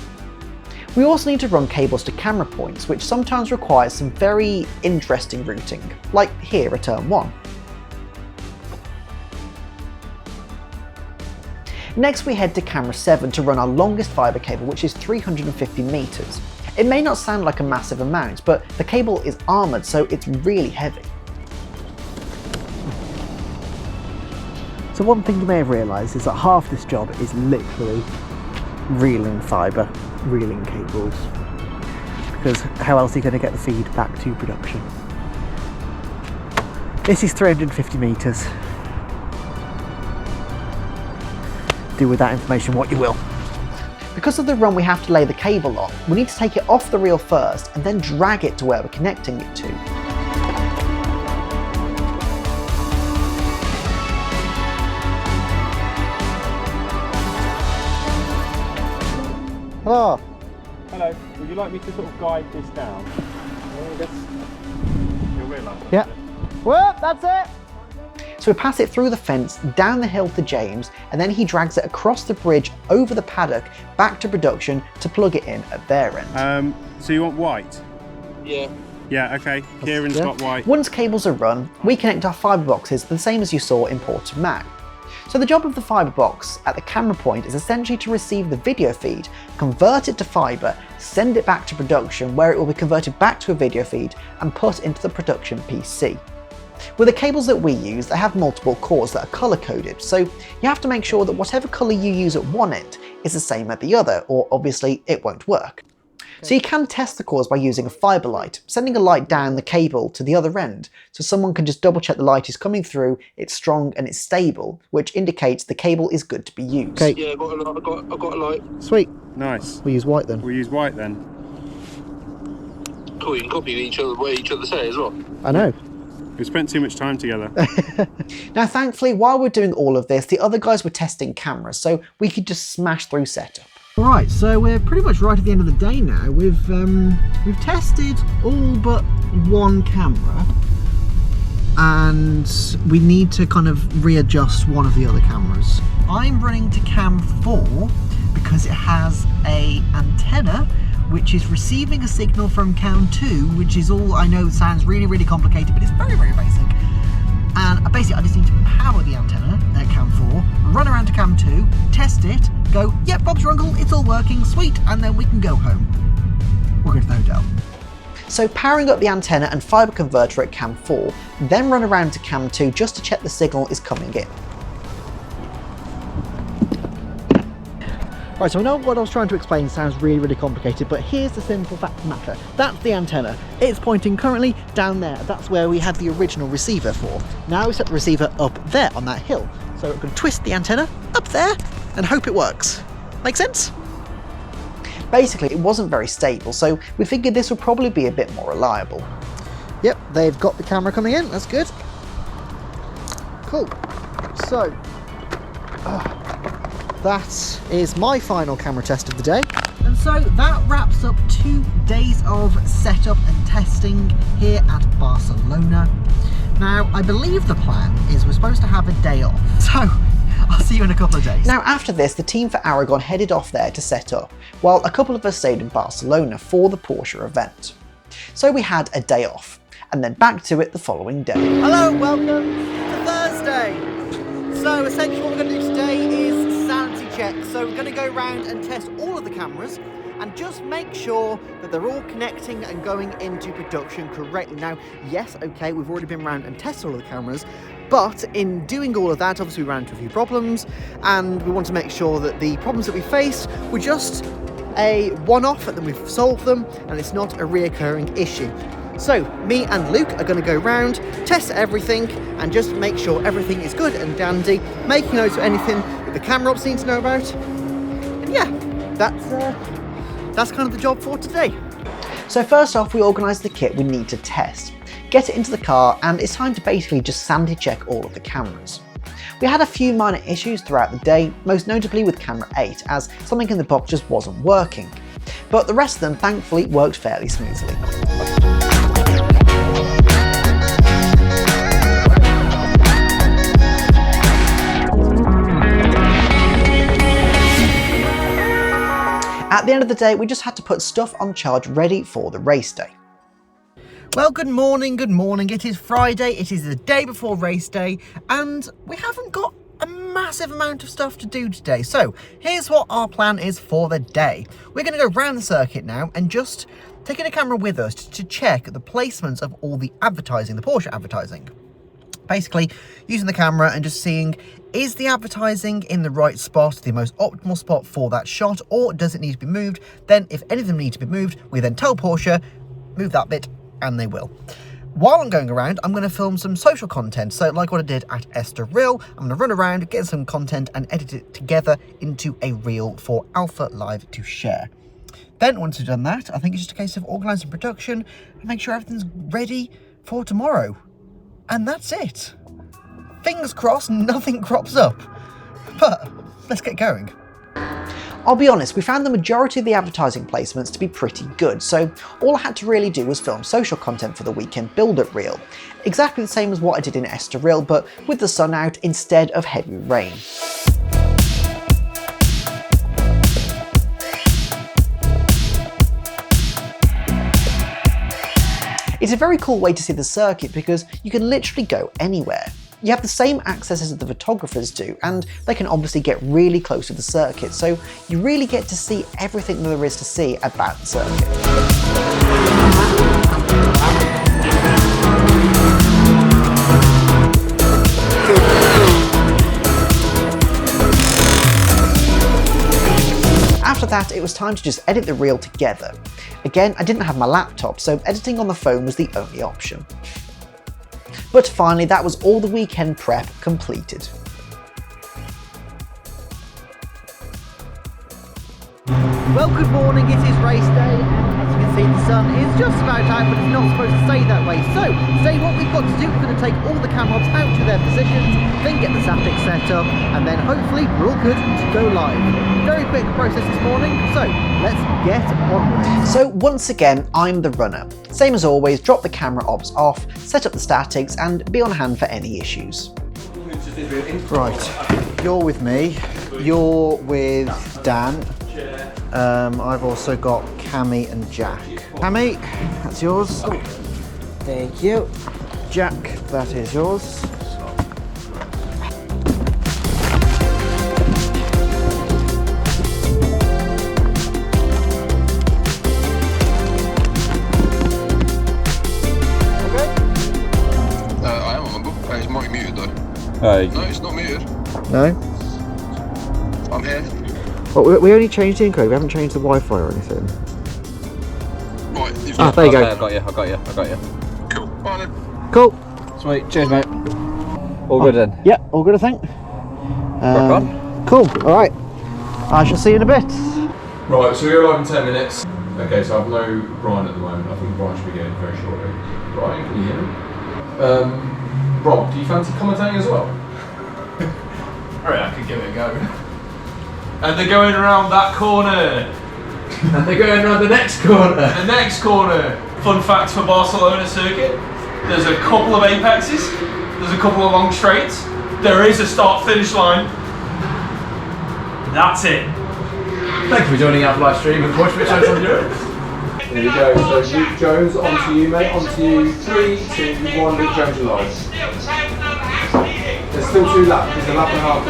We also need to run cables to camera points, which sometimes requires some very interesting routing, like here at turn 1. Next we head to camera 7 to run our longest fibre cable, which is 350 metres. It may not sound like a massive amount, but the cable is armoured, so it's really heavy. So one thing you may have realised is that half this job is literally reeling fibre, reeling cables, because how else are you going to get the feed back to production? This is 350 metres. Do with that information what you will. Because of the run we have to lay the cable on, we need to take it off the reel first and then drag it to where we're connecting it to. Hello. Hello. Would you like me to sort of guide this down? You'll realise. Yeah. Whoop, that's it! So we pass it through the fence, down the hill to James, and then he drags it across the bridge, over the paddock, back to production to plug it in at their end. So you want white? Yeah. Yeah, okay. Kieran's got white. Once cables are run, we connect our fibre boxes the same as you saw in Port of Mac. So the job of the fibre box at the camera point is essentially to receive the video feed, convert it to fibre, send it back to production where it will be converted back to a video feed and put into the production PC. With the cables that we use, they have multiple cores that are colour coded, so you have to make sure that whatever colour you use at one end is the same at the other, or obviously it won't work. So you can test the cores by using a fibre light, sending a light down the cable to the other end, so someone can just double check the light is coming through, it's strong and it's stable, which indicates the cable is good to be used. Okay. Yeah, I've got a light. Sweet. Nice. We'll use white then. We'll use white then. Cool, you can copy each other what each other say as well. I know. We spent too much time together. Now thankfully, while we're doing all of this, the other guys were testing cameras, so we could just smash through setup. Right, so we're pretty much right at the end of the day now. We've tested all but one camera, and we need to kind of readjust one of the other cameras. I'm running to cam 4 because it has a antenna which is receiving a signal from cam 2, which is all, I know sounds really complicated, but it's very basic. And basically I just need to power the antenna at cam 4, run around to cam 2, test it, go, yep, Bob's your uncle, it's all working, sweet, and then we can go home. We'll go to the hotel. So powering up the antenna and fibre converter at cam 4, then run around to cam 2 just to check the signal is coming in. Right, so I know what I was trying to explain sounds really complicated, but here's the simple fact of the matter. That's the antenna. It's pointing currently down there. That's where we had the original receiver for. Now we set the receiver up there on that hill. So we're going to twist the antenna up there and hope it works. Make sense? Basically, it wasn't very stable, so we figured this would probably be a bit more reliable. Yep, they've got the camera coming in. That's good. Cool. So, that is my final camera test of the day. And so that wraps up 2 days of setup and testing here at Barcelona. Now, I believe the plan is we're supposed to have a day off. So, I'll see you in a couple of days. Now, after this, the team for Aragon headed off there to set up, while a couple of us stayed in Barcelona for the Porsche event. So we had a day off, and then back to it the following day. Hello, welcome to Thursday. So essentially what we're going to do today is sanity check. So we're going to go around and test all of the cameras and just make sure that they're all connecting and going into production correctly. Now, yes, okay, we've already been around and tested all of the cameras, but in doing all of that, obviously we ran into a few problems, and we want to make sure that the problems that we faced were just a one-off and then we've solved them and it's not a reoccurring issue. So me and Luke are going to go round, test everything, and just make sure everything is good and dandy, making notes of anything that the camera ops need to know about. And yeah, that's kind of the job for today. So first off, we organised the kit we need to test, get it into the car, and it's time to basically just sanity check all of the cameras. We had a few minor issues throughout the day, most notably with camera 8, as something in the box just wasn't working. But the rest of them thankfully worked fairly smoothly. At the end of the day, we just had to put stuff on charge ready for the race day. Well, good morning. It is Friday, it is the day before race day, and we haven't got a massive amount of stuff to do today. So here's what our plan is for the day. We're going to go around the circuit now and just taking a camera with us to check the placements of all the advertising, the Porsche advertising. Basically using the camera and just seeing, is the advertising in the right spot, the most optimal spot for that shot, or does it need to be moved? Then if any of them need to be moved, we then tell Porsche, move that bit, and they will. While I'm going around, I'm going to film some social content. So like what I did at Estoril, I'm going to run around, get some content and edit it together into a reel for Alpha Live to share. Then once we've done that, I think it's just a case of organising production and make sure everything's ready for tomorrow. And that's it. Fingers crossed nothing crops up. But let's get going. I'll be honest, we found the majority of the advertising placements to be pretty good, so all I had to really do was film social content for the weekend build-up reel. Exactly the same as what I did in Estoril, but with the sun out instead of heavy rain. It's a very cool way to see the circuit because you can literally go anywhere. You have the same access as the photographers do, and they can obviously get really close to the circuit, so you really get to see everything there is to see about the circuit. After that, it was time to just edit the reel together. Again, I didn't have my laptop, so editing on the phone was the only option. But finally, that was all the weekend prep completed. Well, good morning, it is race day, and as you can see the sun is just about out, but it's not supposed to stay that way. So, today what we've got to do, we're going to take all the cam mobs out to their positions, then get the Zaptic set up, and then hopefully we're all good to go live. Very quick process this morning, so let's get on with it. So once again, I'm the runner. Same as always, drop the camera ops off, set up the statics, and be on hand for any issues. Right, you're with me, you're with Dan. I've also got Cammy and Jack. Cammy, that's yours. Oh, thank you. Jack, that is yours. I am on my book. It's might muted though. Hi. No, it's not muted. No? I'm here. Well, we only changed the encode, we haven't changed the Wi-Fi or anything. Right, there you go. I got you. Cool. Bye then. Cool. Sweet, cheers mate. All good then? Yeah, all good I think. Rock on. Cool, alright. I shall see you in a bit. Right, so we're live in 10 minutes. Okay, so I've no Brian at the moment. I think Brian should be getting very shortly. Brian, can you hear me? Rob, do you fancy commentating as well? Alright, I could give it a go. And they're going around that corner. And they're going around the next corner. The next corner. Fun fact for Barcelona circuit. There's a couple of apexes. There's a couple of long straights. There is a start-finish line. That's it. Thank you for joining our live stream of Porsche Shows on Europe. Here we go. So Luke Jones, onto you mate. Onto you. 3, 2, 1, Luke Jones alive. There's still 2 laps. There's a lap and a half.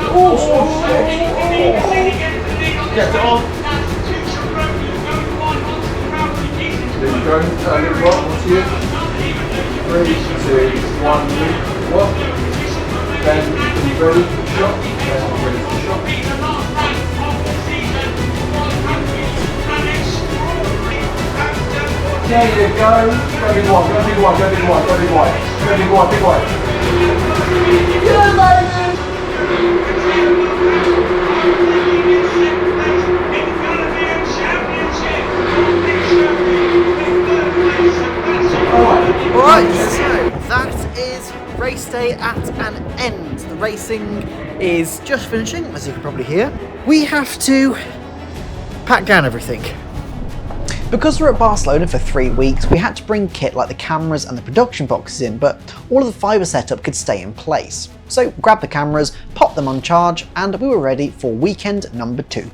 Get it on. Luke Jones, Luke Watt, onto you. 3, 2, 1, Luke Watt. Then, are you ready for the shot? Then, I'm ready for the shot. There you go. Go big wide, go big wide, go big wide, go big wide. Go big wide, big wide. Yeah, baby! Alright, so that is race day at an end. The racing is just finishing, as you can probably hear. We have to pack down everything. Because we're at Barcelona for 3 weeks, we had to bring kit like the cameras and the production boxes in, but all of the fibre setup could stay in place. So grab the cameras, pop them on charge, and we were ready for weekend number 2.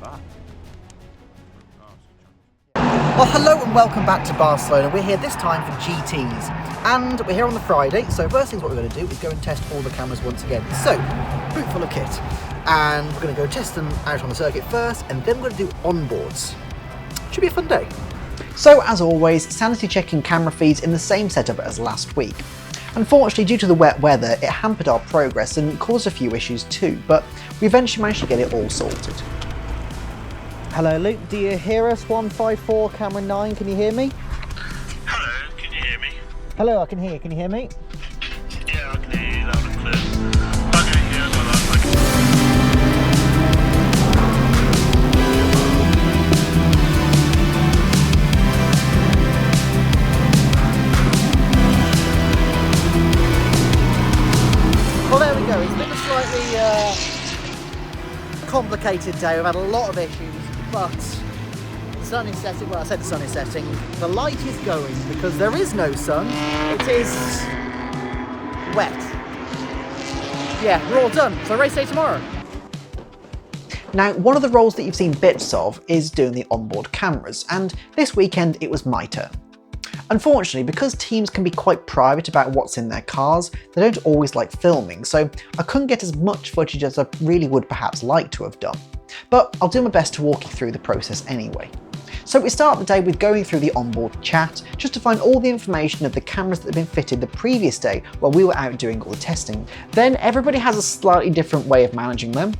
Well, hello and welcome back to Barcelona. We're here this time for GTs, and we're here on the Friday, so first things what we're going to do is go and test all the cameras once again. So, boot full of kit, and we're going to go test them out on the circuit first, and then we're going to do onboards. Should be a fun day. So as always, sanity checking camera feeds in the same setup as last week. Unfortunately, due to the wet weather, it hampered our progress and caused a few issues too, but we eventually managed to get it all sorted. Hello Luke, do you hear us? 154 camera 9, can you hear me? Hello, can you hear me? Hello, I can hear you, can you hear me? Yeah, I can hear you loud and clear. Okay, yeah, well, I can. Well, there we go. It's been a slightly complicated day. We've had a lot of issues, but the sun is setting. Well, I said the sun is setting. The light is going because there is no sun. It is wet. Yeah, we're all done. So race day tomorrow. Now, one of the roles that you've seen bits of is doing the onboard cameras, and this weekend it was my turn. Unfortunately, because teams can be quite private about what's in their cars, they don't always like filming, so I couldn't get as much footage as I really would perhaps like to have done. But I'll do my best to walk you through the process anyway. So we start the day with going through the onboard chat, just to find all the information of the cameras that had been fitted the previous day while we were out doing all the testing. Then everybody has a slightly different way of managing them.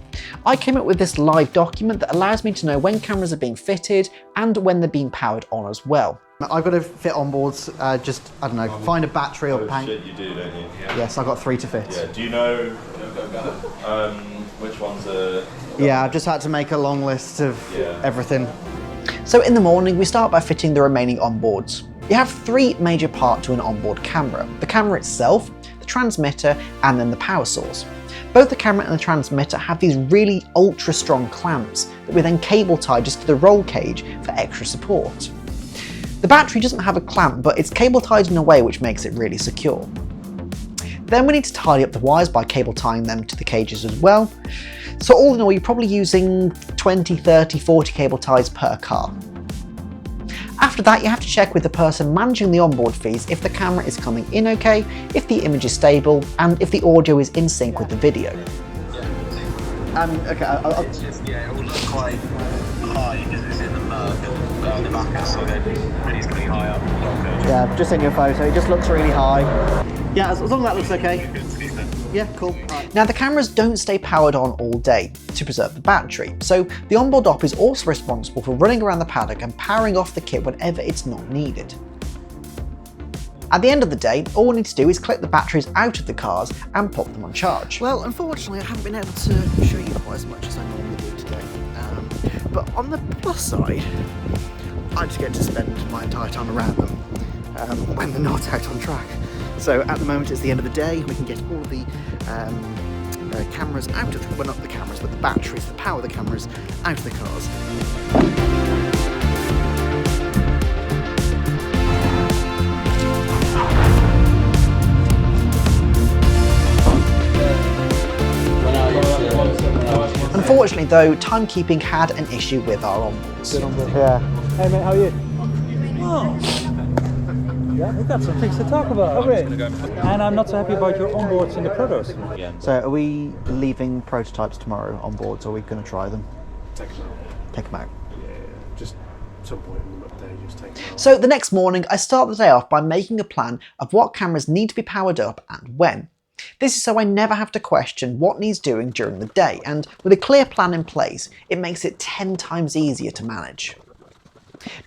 I came up with this live document that allows me to know when cameras are being fitted and when they're being powered on as well. I've got to fit onboards, just, I don't know, find a battery or paint. Shit, you do, don't you? Yeah. Yes, I've got 3 to fit. Yeah. Do you know which ones are... Yeah, I've just had to make a long list of everything. So in the morning, we start by fitting the remaining onboards. You have 3 major parts to an onboard camera: the camera itself, the transmitter, and then the power source. Both the camera and the transmitter have these really ultra strong clamps that we then cable tie just to the roll cage for extra support. The battery doesn't have a clamp, but it's cable tied in a way which makes it really secure. Then we need to tidy up the wires by cable tying them to the cages as well. So all in all, you're probably using 20, 30, 40 cable ties per car. After that, you have to check with the person managing the onboard feeds if the camera is coming in okay, if the image is stable, and if the audio is in sync with the video. Okay, Yeah, it will look quite high because it's in the murk and the back so it's going high up. yeah, I've just sent you a photo, it just looks really high. Yeah, as long as that looks okay. Yeah, cool. Right. Now the cameras don't stay powered on all day to preserve the battery, so the onboard op is also responsible for running around the paddock and powering off the kit whenever it's not needed. At the end of the day, all we need to do is collect the batteries out of the cars and pop them on charge. Well, unfortunately, I haven't been able to show you quite as much as I normally do today. But on the plus side, I just get to spend my entire time around them when they're not out on track. So at the moment, it's the end of the day. We can get all the cameras out of the, well, not the cameras, but the batteries, the power of the cameras out of the cars. Unfortunately though, timekeeping had an issue with our onboards. Yeah. Hey mate, how are you? Oh. Yeah, we've got some things to talk about. Oh, really? And I'm not so happy about your onboards in the protos. So are we leaving prototypes tomorrow on boards, or are we going to try them? Take them out. Take them out. Yeah, just some point in the day, just take them out. So the next morning, I start the day off by making a plan of what cameras need to be powered up and when. This is so I never have to question what needs doing during the day, and with a clear plan in place, it makes it 10 times easier to manage.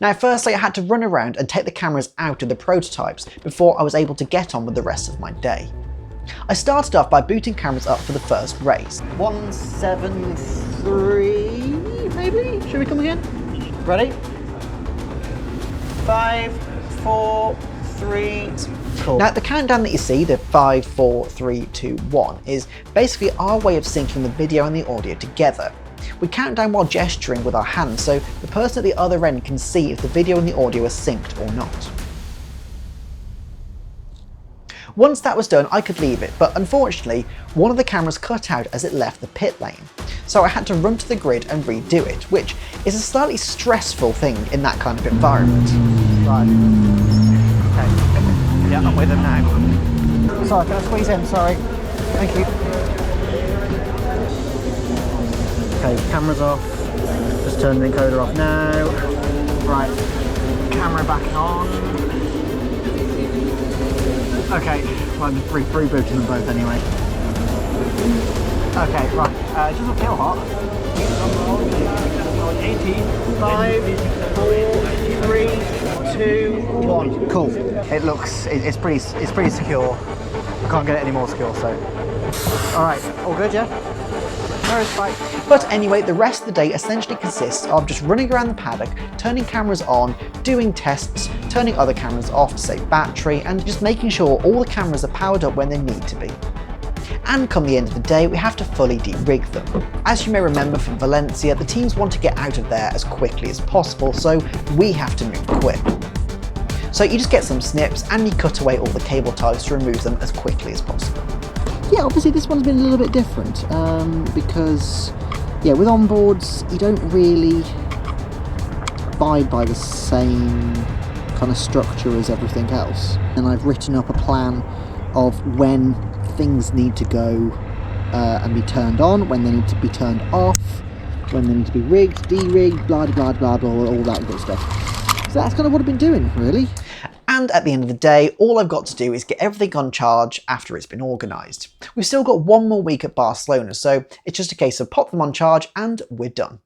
Now firstly I had to run around and take the cameras out of the prototypes before I was able to get on with the rest of my day. I started off by booting cameras up for the first race. 173 maybe? Should we come again? Ready? 5, 4, 3. Cool. Now the countdown that you see, the 5, 4, 3, 2, 1, is basically our way of syncing the video and the audio together. We count down while gesturing with our hands, so the person at the other end can see if the video and the audio are synced or not. Once that was done, I could leave it, but unfortunately, one of the cameras cut out as it left the pit lane. So I had to run to the grid and redo it, which is a slightly stressful thing in that kind of environment. Right. Okay. Yeah, I'm with them now. Sorry, can I squeeze in? Sorry. Thank you. Okay, camera's off. Just turn the encoder off now. Right. Camera back on. Okay, well, I'm just rebooting them both anyway. Okay, right, it doesn't feel hot. 18, 5, 4, 3, 2, 1. Cool. It looks, it's pretty secure. I can't get it any more secure, so. Alright, all good, yeah? No, it's fine. But anyway, the rest of the day essentially consists of just running around the paddock, turning cameras on, doing tests, turning other cameras off to save battery, and just making sure all the cameras are powered up when they need to be. And come the end of the day, we have to fully de-rig them. As you may remember from Valencia, the teams want to get out of there as quickly as possible, so we have to move quick. So you just get some snips and you cut away all the cable ties to remove them as quickly as possible. Yeah, obviously this one's been a little bit different because, yeah, with onboards you don't really abide by the same kind of structure as everything else. And I've written up a plan of when things need to go and be turned on, when they need to be turned off, when they need to be rigged, de-rigged, blah blah blah blah, all that good stuff. So that's kind of what I've been doing, really. And at the end of the day, all I've got to do is get everything on charge after it's been organised. We've still got one more week at Barcelona, so it's just a case of pop them on charge and we're done.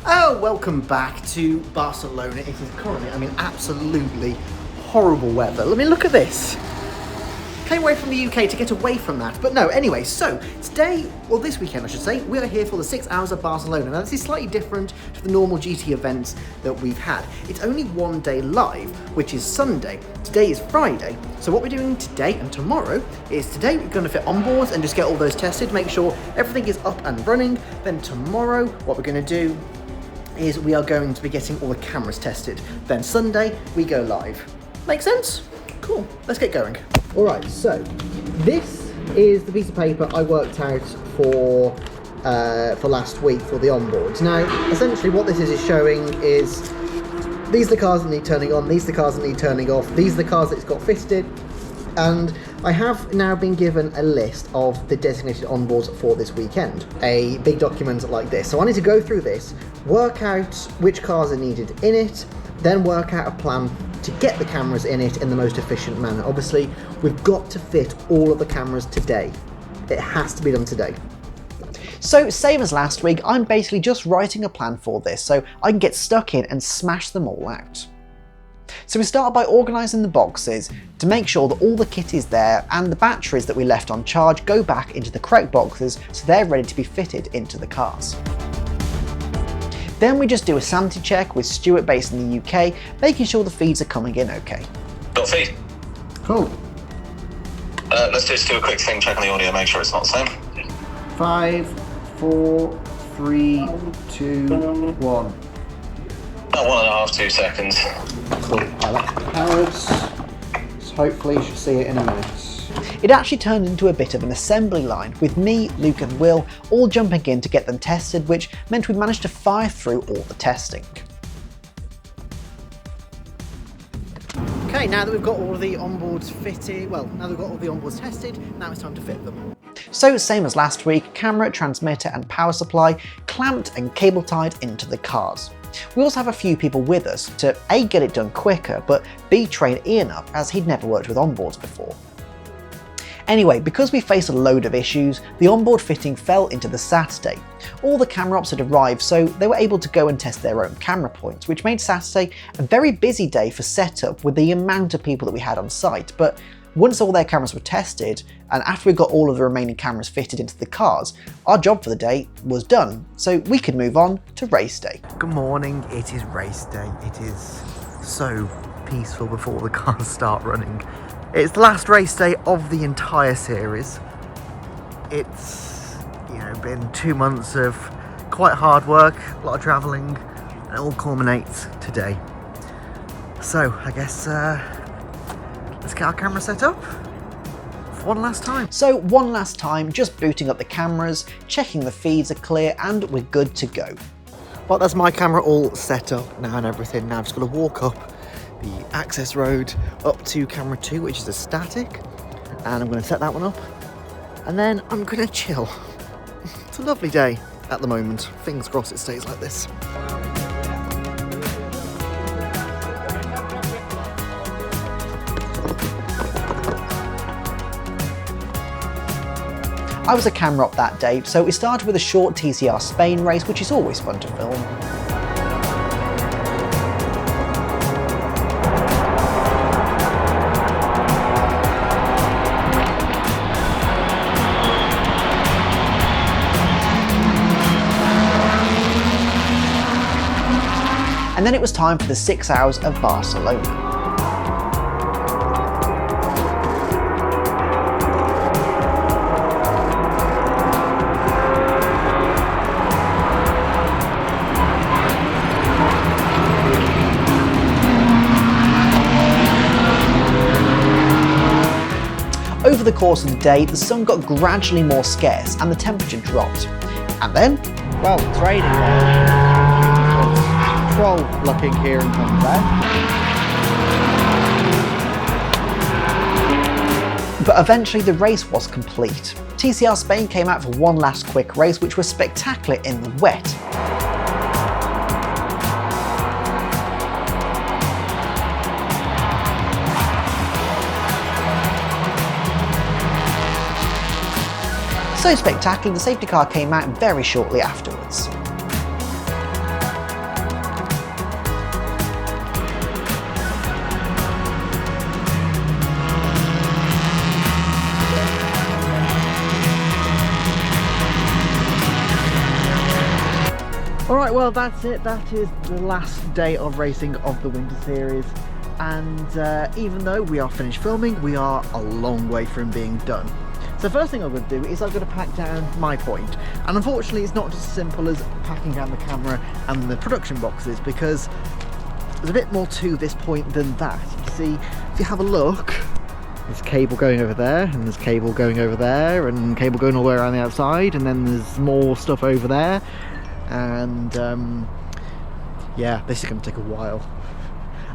Oh, welcome back to Barcelona. It is currently, absolutely horrible weather. I mean, look at this. Came away from the UK to get away from that. But no, anyway, so today, well this weekend I should say, we are here for the 6 hours of Barcelona. Now this is slightly different to the normal GT events that we've had. It's only one day live, which is Sunday. Today is Friday. So what we're doing today and tomorrow is today we're going to fit onboards and just get all those tested, make sure everything is up and running. Then tomorrow, what we're going to do is we are going to be getting all the cameras tested. Then Sunday, we go live. Make sense? Cool, let's get going. Alright, so this is the piece of paper I worked out for last week for the onboards. Now, essentially what this is showing is these are the cars that need turning on, these are the cars that need turning off, these are the cars that it's got fitted, and I have now been given a list of the designated onboards for this weekend. A big document like this. So I need to go through this, work out which cars are needed in it, then work out a plan to get the cameras in it in the most efficient manner. Obviously, we've got to fit all of the cameras today. It has to be done today. So, same as last week, I'm basically just writing a plan for this so I can get stuck in and smash them all out. So we start by organising the boxes to make sure that all the kit is there and the batteries that we left on charge go back into the correct boxes so they're ready to be fitted into the cars. Then we just do a sanity check with Stuart based in the UK, making sure the feeds are coming in okay. Got feed. Cool. Let's just do a quick thing, check on the audio, make sure it's not the same. 5, 4, 3, 2, 1. About 1.5, 2 seconds. Cool. That's powered. So hopefully you should see it in a minute. It actually turned into a bit of an assembly line, with me, Luke and Will all jumping in to get them tested, which meant we managed to fire through all the testing. Okay, now that we've got all of the onboards fitted, now that we've got all the onboards tested, now it's time to fit them. So same as last week, camera, transmitter and power supply clamped and cable tied into the cars. We also have a few people with us to A, get it done quicker, but B, train Ian up as he'd never worked with onboards before. Anyway, because we faced a load of issues, the onboard fitting fell into the Saturday. All the camera ops had arrived, so they were able to go and test their own camera points, which made Saturday a very busy day for setup with the amount of people that we had on site. But once all their cameras were tested, and after we got all of the remaining cameras fitted into the cars, our job for the day was done, so we could move on to race day. Good morning, it is race day. It is so peaceful before the cars start running. It's the last race day of the entire series. It's, you know, been 2 months of quite hard work, a lot of travelling, and it all culminates today. So I guess let's get our camera set up for one last time. So one last time, just booting up the cameras, checking the feeds are clear, and we're good to go. Well, that's my camera all set up now and everything. Now I've just got to walk up the access road up to camera 2, which is a static, and I'm going to set that one up, and then I'm going to chill. It's a lovely day at the moment. Fingers crossed it stays like this. I was a camera op that day, so we started with a short TCR Spain race, which is always fun to film. And then it was time for the 6 hours of Barcelona. Over the course of the day, the sun got gradually more scarce and the temperature dropped. And then, well, it's raining now. Troll looking here and comes out. But eventually the race was complete. TCR Spain came out for one last quick race, which was spectacular in the wet. So spectacular, the safety car came out very shortly afterwards. Alright, well that's it. That is the last day of racing of the Winter Series. And even though we are finished filming, we are a long way from being done. So first thing I'm going to do is I'm going to pack down my point, and unfortunately it's not just as simple as packing down the camera and the production boxes, because there's a bit more to this point than that. You see, if you have a look, there's cable going over there, and there's cable going over there, and cable going all the way around the outside, and then there's more stuff over there, and yeah, this is going to take a while.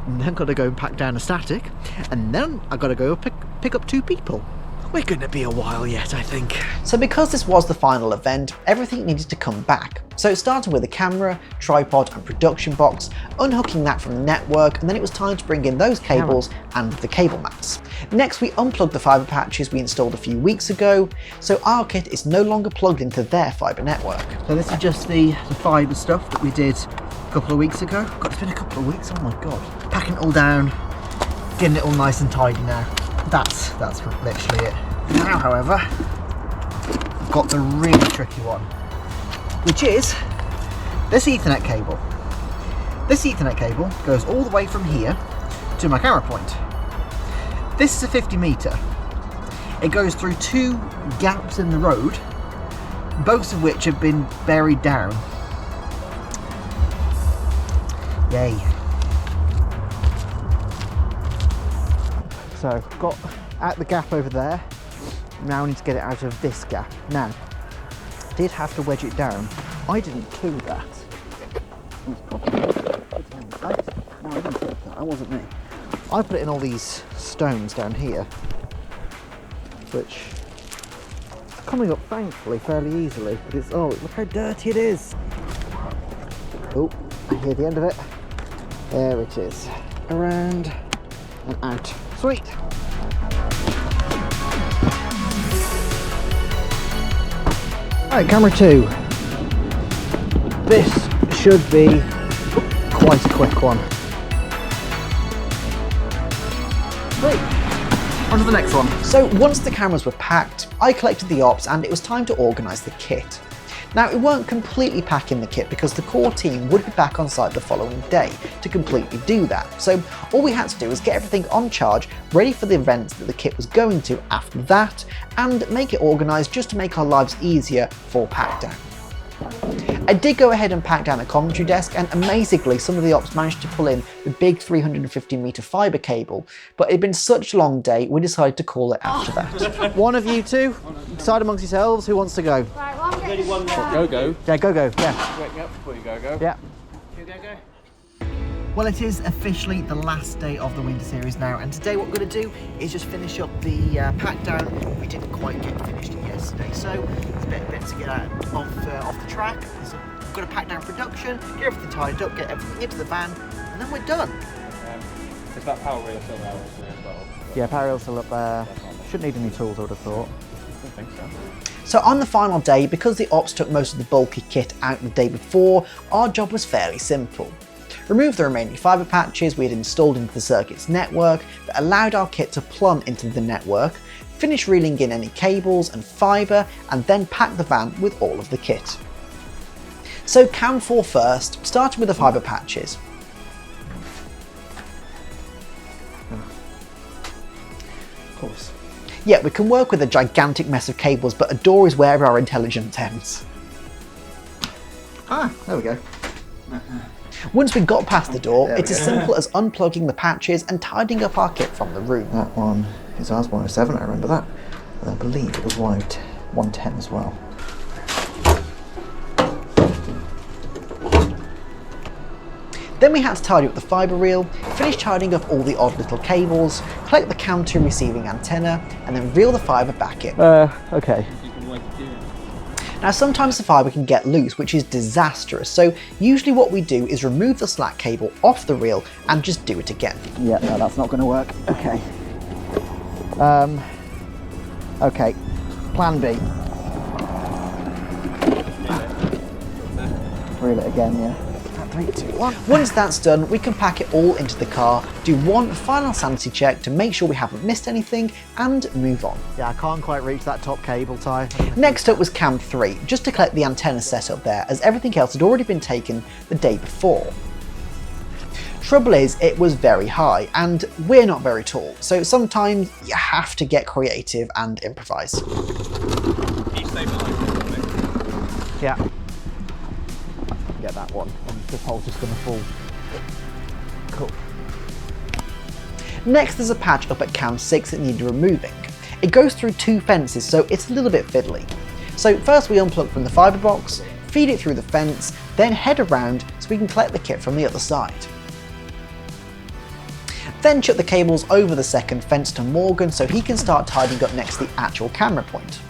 And then I've got to go and pack down a static, and then I've got to go pick up 2 people. We're going to be a while yet, I think. So because this was the final event, everything needed to come back. So it started with the camera, tripod and production box, unhooking that from the network, and then it was time to bring in those cables and the cable mats. Next we unplugged the fibre patches we installed a few weeks ago, so our kit is no longer plugged into their fibre network. So this is just the fibre stuff that we did a couple of weeks ago. God, it's been a couple of weeks, oh my god. Packing it all down, getting it all nice and tidy now. That's literally it. Now, however, I've got the really tricky one, which is this Ethernet cable. This Ethernet cable goes all the way from here to my camera point. This is a 50 metre. It goes through 2 gaps in the road, both of which have been buried down. Yay. So I've got out the gap over there. Now I need to get it out of this gap. Now, I did have to wedge it down. I didn't do that. No, I didn't do that. That wasn't me. I put it in all these stones down here, which is coming up thankfully fairly easily. But it's, oh, look how dirty it is. Oh, I hear the end of it. There it is. Around and out. Sweet. Right, camera 2. This should be quite a quick one. On to the next one. So once the cameras were packed, I collected the ops and it was time to organise the kit. Now we weren't completely packing the kit because the core team would be back on site the following day to completely do that. So all we had to do was get everything on charge, ready for the events that the kit was going to after that, and make it organised just to make our lives easier for packdown. I did go ahead and pack down the commentary desk, and amazingly some of the ops managed to pull in the big 350-metre fibre cable, but it'd been such a long day we decided to call it after that. One of you two, decide amongst yourselves who wants to go. Right, well, I'm getting Go. Yeah, go, yeah. Wake me up before you go. Yeah. Go. Well, it is officially the last day of the Winter Series now, and today what we're going to do is just finish up the pack down. We didn't quite get finished yesterday, so it's a bit to get out off the track. We've got to pack down production, get everything tied up, get everything into the van, and then we're done. Is that power wheel still there as well? Yeah, power wheel's still up there. Shouldn't need any tools, I would have thought. I think so. So on the final day, because the ops took most of the bulky kit out the day before, our job was fairly simple. Remove the remaining fibre patches we had installed into the circuit's network that allowed our kit to plumb into the network, finish reeling in any cables and fibre, and then pack the van with all of the kit. So cam 4 first, starting with the fibre patches. Of course. Yeah, we can work with a gigantic mess of cables, but a door is where our intelligence ends. Ah, there we go. Once we got past the door, it's as simple as unplugging the patches and tidying up our kit from the room. That one is ours, 107, I remember that. And I believe it was 110 as well. Then we had to tidy up the fibre reel, finish tidying up all the odd little cables, collect the cam 2 receiving antenna, and then reel the fibre back in. Okay. Now sometimes the fibre can get loose, which is disastrous, so usually what we do is remove the slack cable off the reel and just do it again. Yeah, no, that's not going to work. Okay. Okay, plan B. Reel it again, yeah. 3, 2, 1. Once that's done, we can pack it all into the car, do one final sanity check to make sure we haven't missed anything, and move on. Yeah, I can't quite reach that top cable tie. Next up was cam 3, just to collect the antenna set up there, as everything else had already been taken the day before. Trouble is, it was very high, and we're not very tall, so sometimes you have to get creative and improvise. Yeah. Get that one. This hole's just going to fall. Cool. Next there's a patch up at cam 6 that needed removing. It goes through 2 fences, so it's a little bit fiddly. So first we unplug from the fibre box, feed it through the fence, then head around so we can collect the kit from the other side. Then chuck the cables over the second fence to Morgan so he can start tidying up next to the actual camera point.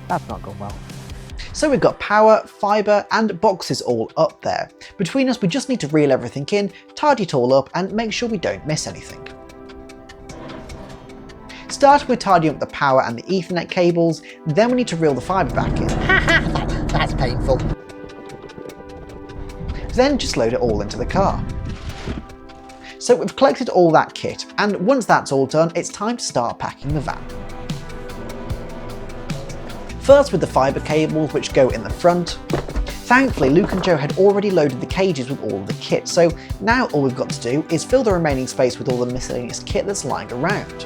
That's not gone well. So we've got power, fibre and boxes all up there. Between us we just need to reel everything in, tidy it all up and make sure we don't miss anything. Start with tidying up the power and the Ethernet cables, then we need to reel the fibre back in. That's painful. Then just load it all into the car. So we've collected all that kit, and once that's all done, it's time to start packing the van. First with the fibre cables which go in the front. Thankfully Luke and Joe had already loaded the cages with all of the kit, so now all we've got to do is fill the remaining space with all the miscellaneous kit that's lying around.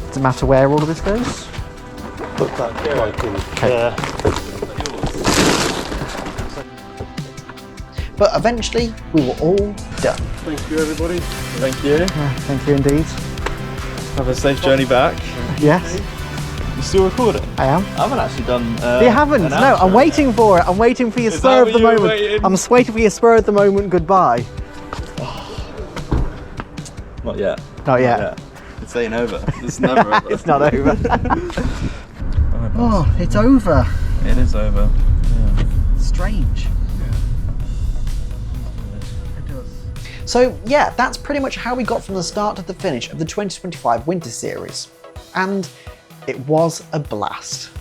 Does it matter where all of this goes? Put that right in. Okay. But eventually we were all done. Thank you everybody. Thank you. Thank you indeed. Have a safe journey back. Yes. You still recording? I am. I haven't actually done You haven't? No, I'm waiting for it. I'm waiting for your spur of the moment. I'm waiting for your spur of the moment goodbye. Not yet. Not yet. It's ain't over. It's never over. It's not over. Oh, it's over. It is over. Yeah. Strange. So yeah, that's pretty much how we got from the start to the finish of the 2025 Winter Series. And it was a blast.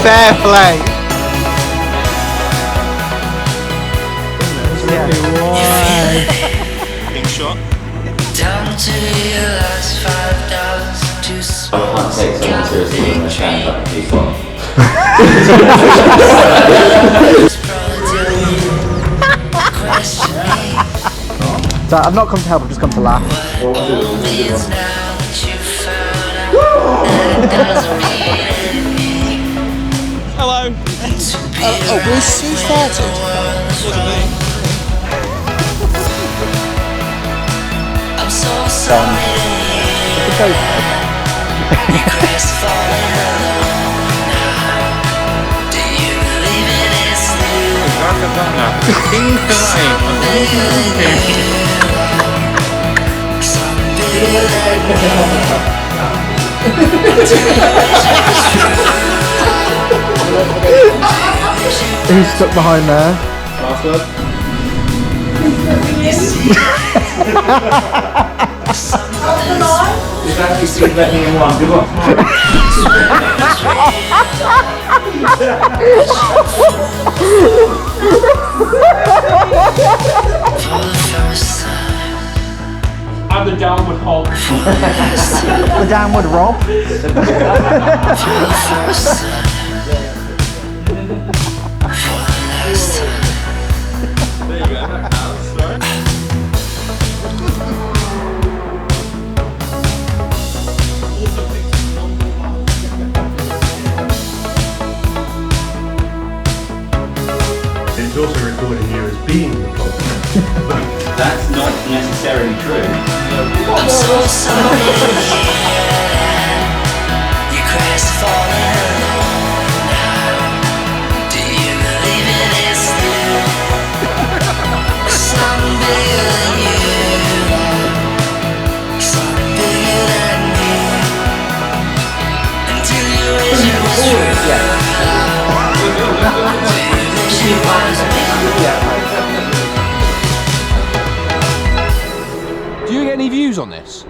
Fair play. Big shot. Down to your last $5 to I can't take someone seriously when they're standing up and keep on. So I've not come to help, I've just come to laugh. Hello. Who started? I'm so sorry. You crestfallen alone now. Do you believe it is Who's stuck behind there? Last word? You've actually seen letting in one. Good one. And the downward hop. The downward rob. There you go, that counts, right? It's also recording you as being the problem. That's not necessarily true. I'm so sorry. You crestfallen alone now. Do you believe it is new? Some bigger than you. Some bigger than me. Until you wish it was true. Do you wish it was me? Do you get any views on this?